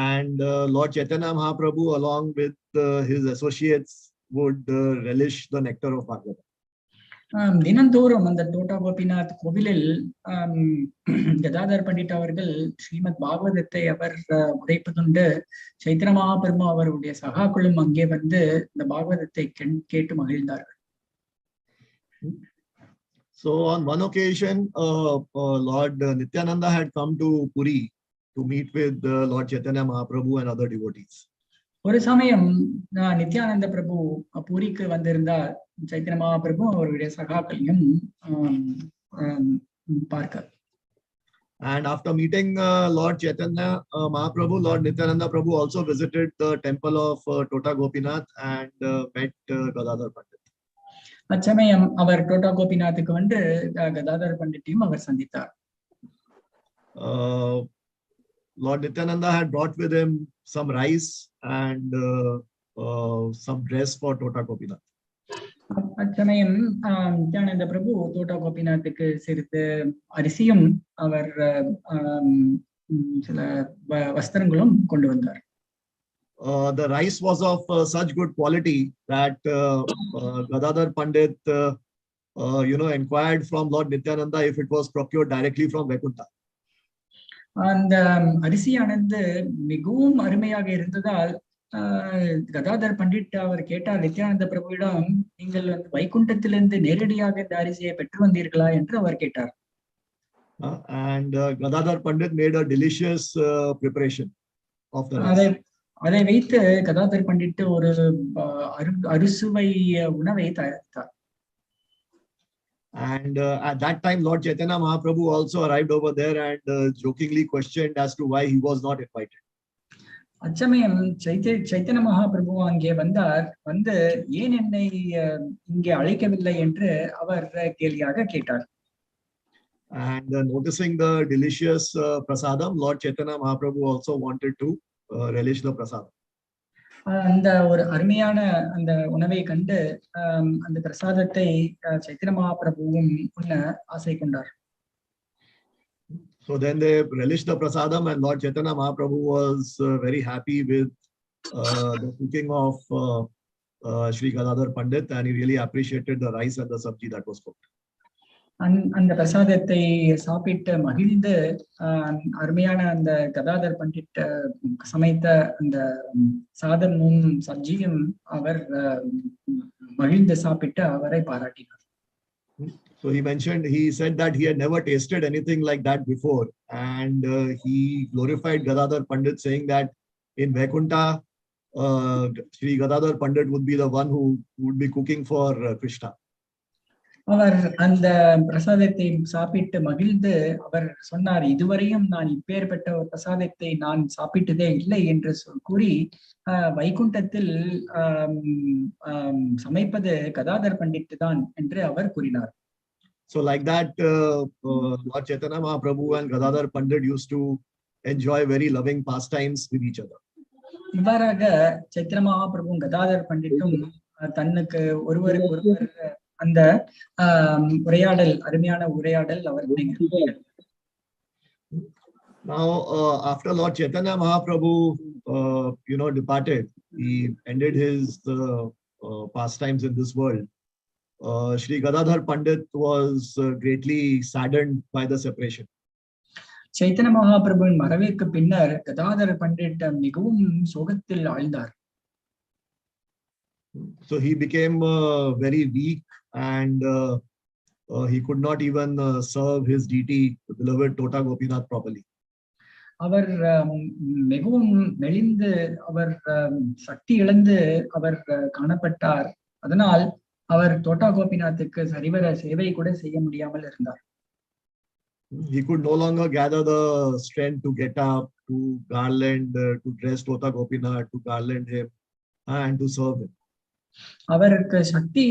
and Lord Chaitanya Mahaprabhu along with his associates would relish the nectar of Bhagavatam.
தினந்தோறும் அந்த தோட்டா கோபிநாத் கோவிலில் கதாதர் பண்டிட் அவர்கள் ஸ்ரீமத் பாகவதத்தை அவர் உரைப்பதுண்டு. சைத்திர மகாபிரபு அவருடைய சகாக்களும் அங்கே வந்து இந்த பாகவதத்தை கேட்டு மகிழ்ந்தார்கள்.
So on one occasion, Lord Nityananda had come to Puri to meet with Lord Chaitanya Mahaprabhu and other devotees.
ஒரு சமயம் நித்யானந்த பிரபு பூரிக்கு வந்திருந்தார். சைத்தன்ய மகாபிரபு அவருடைய சகாக்களையும் பார்க்க.
And after meeting Lord Chaitanya Mahaprabhu, Lord Nityananda Prabhu also visited the temple of Tota Gopinath and met Gadhadhara Pandit.
அச்சமயம் அவர் Dota கோபிநாத்துக்கு வந்து கதாதர பண்டிட்டையும் அவர் சந்தித்தார்.
Lord Nityananda had brought with him some rice and some dress for Tota Gopinath.
அச்சமயம் நித்யானந்த பிரபு தோட்டா கோபிநாத்துக்கு சிறிது அரிசியும் அவர் சில வஸ்திரங்களும் கொண்டு வந்தார்.
The rice was of such good quality that Gadhadhara Pandit inquired from Lord Nityananda if it was procured directly from Vaikuntha.
அந்த அரிசியானது மிகவும் அருமையாக இருந்ததால் கதாதர் பண்டிட் அவர் கேட்டார் நித்யானந்த பிரபுவிடம், நீங்கள் வைகுண்டத்திலிருந்து நேரடியாக இந்த அரிசியை பெற்று வந்தீர்களா என்று அவர் கேட்டார்.
And Gadhadhara Pandit made a delicious preparation of the rice.
அதை வைத்து கதாதர் பண்டிட் ஒரு அறுசுவை உணவை தயாரித்தார்.
And at that time, Lord Chaitanya Mahaprabhu also arrived over there and jokingly questioned as to why he was not invited.
அச்சமயம் சைத்தன்ய மகாபிரபு அங்கே வந்தார். வந்து ஏன் என்னை இங்கே அழைக்கவில்லை என்று அவர் கேள்வியாக கேட்டார்.
And noticing the delicious prasadam, Lord Chaitanya Mahaprabhu also wanted to relish the prasadam.
அந்த ஒரு அருமையான அந்த உணவை கண்டு அந்த பிரசாதத்தை சைத்தன்ய மகாபிரபுவும் உண்ண ஆசை கொண்டார்.
So then they relished the prasadam and Lord Chaitanya Mahaprabhu was very happy with the cooking of Sri Gadhadhara Pandit, and he really appreciated the rice and the sabji that was cooked.
அந்த பிரசாதத்தை சாப்பிட்டு மகிழ்ந்து அருமையான அந்த கதாதர் பண்டிட் சமைத்த அந்த சாதமும் சப்ஜியும் அவர் மகிழ்ந்து சாப்பிட்டு அவரை பாராட்டினார்.
So he said that he had never tasted anything like that before, and he glorified Gadhadhara Pandit, saying that in Vaikuntha, Sri Gadhadhara Pandit would be the one who would be cooking for Krishna.
அவர் அந்த பிரசாதத்தை சாப்பிட்டு மகிழ்ந்து அவர் சொன்னார், இதுவரையும் நான் இப்பேற்பட்ட ஒரு பிரசாதத்தை நான் சாப்பிட்டதே இல்லை என்று கூறி வைகுண்டத்தில் சமைப்பது கதாதர் பண்டிட் தான் என்று அவர் கூறினார்.
So like that, Lord Chaitanya Mahaprabhu and Gadhadhara Pandit used to enjoy very loving pastimes with each other.
இவ்வாறாக சைத்திர மகாபிரபு கதாதர் பண்டிட்டும் தன்னுக்கு ஒருவருக்கு ஒருவர் அந்த உரையாடல் அருமையான உரையாடல் அவர்களுடைய.
Now after Lord Chaitanya Mahaprabhu departed, he ended his pastimes in this world. Sri Gadhadhara Pandit was greatly saddened by the separation.
Chaitanya மகாபிரபுவின் மறைவிற்கு பின்னர் கதாதர பண்டிட் மிகவும் சோகத்தில் ஆழ்ந்தார்.
So he became very weak and he could not even serve his deity, the beloved Tota Gopinath, properly.
அவர் மிகவும் மெலிந்து அவர் சக்தி இழந்து அவர் காணப்பட்டார். அதனால் அவர் தோட்டா கோபிநாத்துக்கு சரிவர சேவை கூட செய்ய முடியாமல் இருந்தார்.
He could no longer gather the strength to get up, to garland, to dress Tota Gopinath, to garland him, and to serve him.
அவருக்கு சக்தி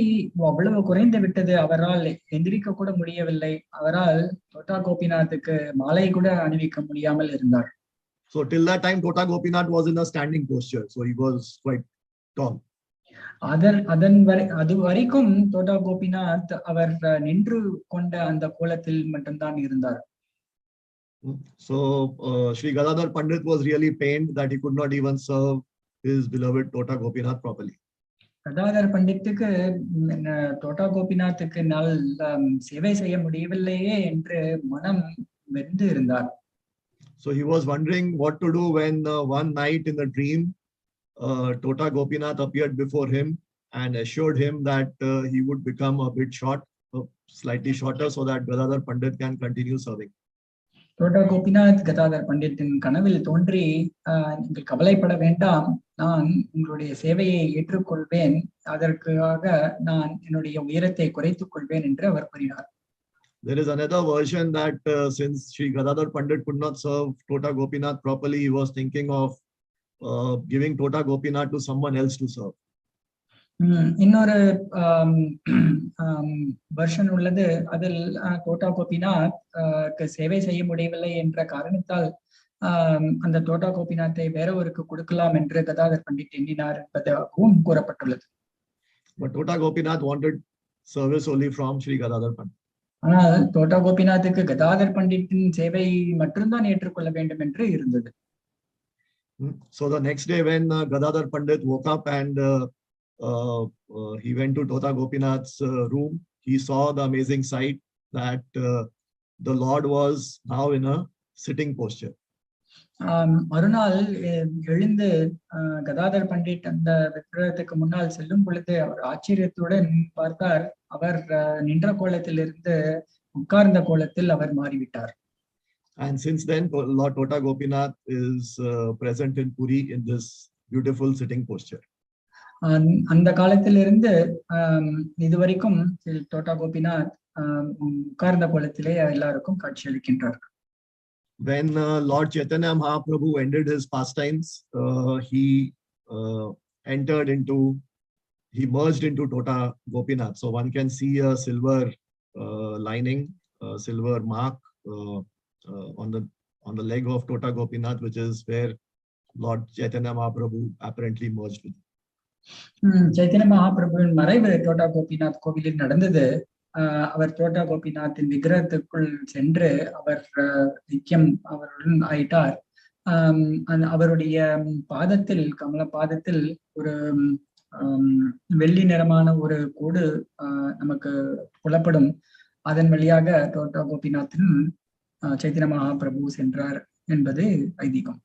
அவ்வளவு குறைந்து விட்டது. அவரால் எந்திரிக்க கூட முடியவில்லை. அவரால் தோட்டா கோபிநாத்துக்கு மாலை கூட அணிவிக்க முடியாமல் இருந்தார்.
So till that time, Tota Gopinath was in a standing posture, so he was quite tall.
அது வரைக்கும் தோட்டா கோபிநாத் அவர் நின்று கொண்ட அந்த கோலத்தில் மட்டும்தான் இருந்தார்.
So Sri Gadhadhara Pandit was really pained that he could not even serve his beloved Tota Gopinath properly.
Gadadhar பண்டித்துக்கு தோட்டா கோபிநாத்துக்கு சேவை செய்ய முடியவில்லையே என்று மனம் வெந்து இருந்தார்.
So he was wondering what to do when one night in the dream Tota Gopinath appeared before him and assured him that he would become a bit short, slightly shorter, so that Gadhadhar Pandit can continue serving.
தோட்டா கோபிநாத் கதாதர் பண்டித்தின் கனவில் தோன்றி, நீங்கள் கவலைப்பட வேண்டாம், நான் உங்களுடைய சேவையை ஏற்றுக்கொள்வேன், அதற்காக நான் என்னுடைய உயரத்தை குறைத்துக் கொள்வேன் என்று அவர் கூறினார்.
There is another version that since Sri Gadhadhar Pandit could not serve Tota Gopinath properly, he was thinking of giving Tota Gopinath to someone else to serve.
இன்னொரு வெர்ஷன் உள்ளது. அதில் தோட்டா கோபிநாத் சேவை செய்ய முடியவில்லை என்ற காரணத்தால் அந்த தோட்டா கோபிநாத்தை வேறொருக்கு கொடுக்கலாம் என்று கதாதர் பண்டிட் எண்ணினார் என்பதாகவும் கூறப்பட்டுள்ளது.
But Tota Gopinath wanted service only from Sri Gadhadhar Pandit.
ஆனால் தோட்டா கோபிநாத்துக்கு கதாதர் பண்டித்தின் சேவை மட்டும்தான் ஏற்றுக்கொள்ள வேண்டும் என்று இருந்தது.
So the next day when Gadhadhar Pandit woke up and he went to Tota Gopinath's room, he saw the amazing sight that the Lord was now in a sitting posture.
மறுநாள் எழுந்து கதாதர் பண்டிட் அந்த விக்கிரகத்துக்கு முன்னால் செல்லும் பொழுது அவர் ஆச்சரியத்துடன் பார்த்தார். அவர் நின்ற கோலத்திலிருந்து உட்கார்ந்த கோலத்தில் அவர் மாறிவிட்டார்.
And since then, Lord Tota Gopinath is present in Puri in this beautiful sitting posture.
அந்த காலத்திலிருந்து இதுவரைக்கும் தோட்டா கோபிநாத் உட்கார்ந்த கோலத்திலே எல்லாருக்கும் காட்சியளிக்கின்றார்.
When Lord Chaitanya Mahaprabhu ended his pastimes, he merged into Tota Gopinath. So one can see a silver lining, silver mark on the leg of Tota Gopinath, which is where Lord Chaitanya Mahaprabhu apparently merged with.
Chaitanya மகாபிரபுவின் மறைவு தோட்டா கோபிநாத் கோவிலில் நடந்தது. அவர் தோட்டா கோபிநாத்தின் விக்கிரகத்துக்குள் சென்று அவர் ஐக்கியம் அவருடன் ஆயிட்டார். அவருடைய பாதத்தில், கமல பாதத்தில் ஒரு வெள்ளி நிறமான ஒரு கோடு நமக்கு புலப்படும். அதன் வழியாக தோட்டா கோபிநாத்தின் சைத்தன்ய மகாபிரபு சென்றார் என்பது ஐதீகம்.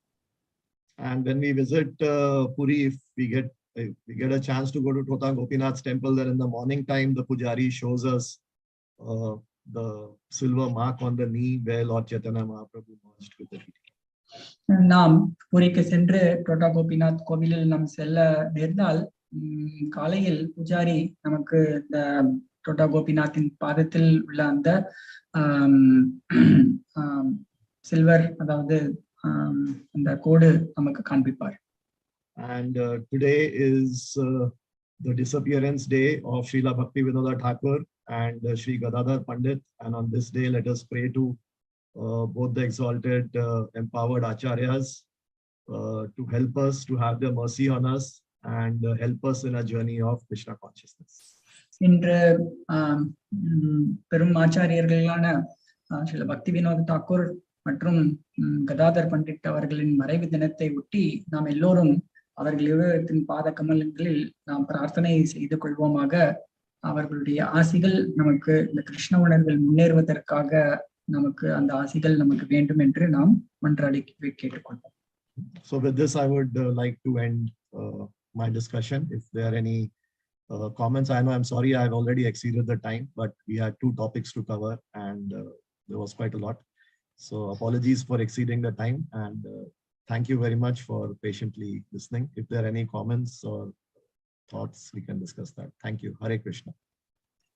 And when we visit Puri, if we get a chance to go to Tota Gopinath's temple, then in the morning time, the pujari shows us the silver mark on the knee where Lord Chaitanya Mahaprabhu merged with the deity.
நாம் புரிக்கு சென்று Dota Gopinath கோவிலில் நாம் செல்ல நேர்ந்தால் காலையில் பூஜாரி நமக்கு இந்த Dota கோபிநாத்தின் பாதத்தில் உள்ள அந்த சில்வர், அதாவது அந்த கோடு நமக்கு காண்பிப்பார்.
And today is the disappearance day of Srila Bhakti Vinod Thakur and Sri Gadhadhara Pandit. And on this day, let us pray to both the exalted, empowered acharyas to help us, to have their mercy on us and help us in a journey of Krishna consciousness.
இன்று பெரும் ஆச்சாரியர்களான ஸ்ரீல பக்தி வினோத் தாக்கூர் மற்றும் கதாதர் பண்டிட் அவர்களின் மறைவு தினத்தை ஒட்டி நாம் எல்லோரும் அவர்கள் இருவரின் பாத கமலங்களில் நாம் பிரார்த்தனை செய்து கொள்வோமாக. அவர்களுடைய ஆசிகள் நமக்கு இந்த கிருஷ்ண உணர்வில் முன்னேறுவதற்காக நமக்கு அந்த ஆசிகள் நமக்கு வேண்டும் என்று நாம் மன்றாடி கேட்டுக்கொள்வோம்.
So with this, I would like to end my discussion. If there are any comments, I know I'm sorry I've already exceeded the time, but we had 2 topics to cover and there was quite a lot. So apologies for exceeding the time, and thank you very much for patiently listening. If there are any comments or thoughts, we can discuss that. Thank you. Hare Krishna.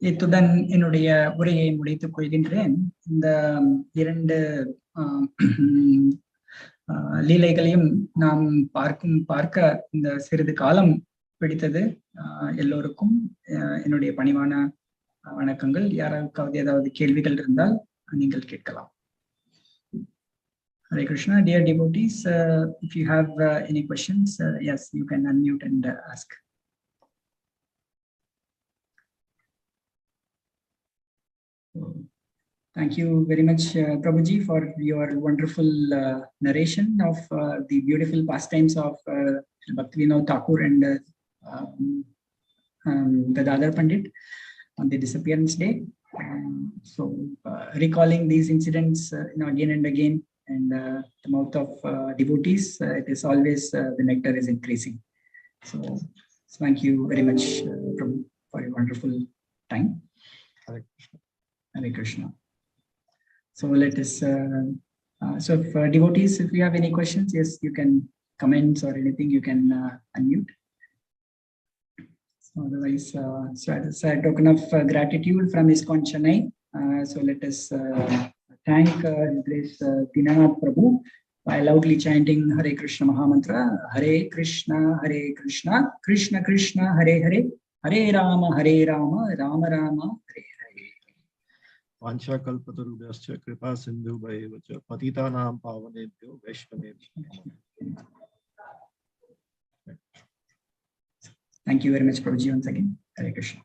இத்துடன் என்னுடைய உரையை முடித்துக் கொள்கின்றேன். இந்த இரண்டு லீலைகளையும் நாம் பார்க்க இந்த சிறிது காலம் பிடித்தது. எல்லோருக்கும் என்னுடைய பணிவான வணக்கங்கள். யாராவது ஏதாவது கேள்விகள் இருந்தால் நீங்கள் கேட்கலாம். Hare Krishna, dear devotees, if you have any questions, yes, you can unmute and ask. Thank you very much, Prabhuji, for your wonderful narration of the beautiful pastimes of Bhakti Vinod Thakur and Gadhadhara Pandit on the disappearance day. So recalling these incidents again and again, and the mouth of devotees, it is always the nectar is increasing. So thank you very much, Prabhu, for your wonderful time.
Hare Krishna.
Hare Krishna. So let us, so if devotees, if you have any questions, yes, you can comment or anything, you can unmute. So otherwise, so as a token of gratitude from ISKCON Chennai, so let us thank His Grace Dinanath Prabhu by loudly chanting Hare Krishna Mahamantra, Hare Krishna, Krishna Krishna, Hare Hare, Hare Rama, Rama Rama, Hare Hare.
Vancha kalpatarubhyascha kripa sindhu bhayevacha patitanam pavanebhyo vaishnavebhyo.
Thank you very much, Prabhuji, once again. Hare Krishna.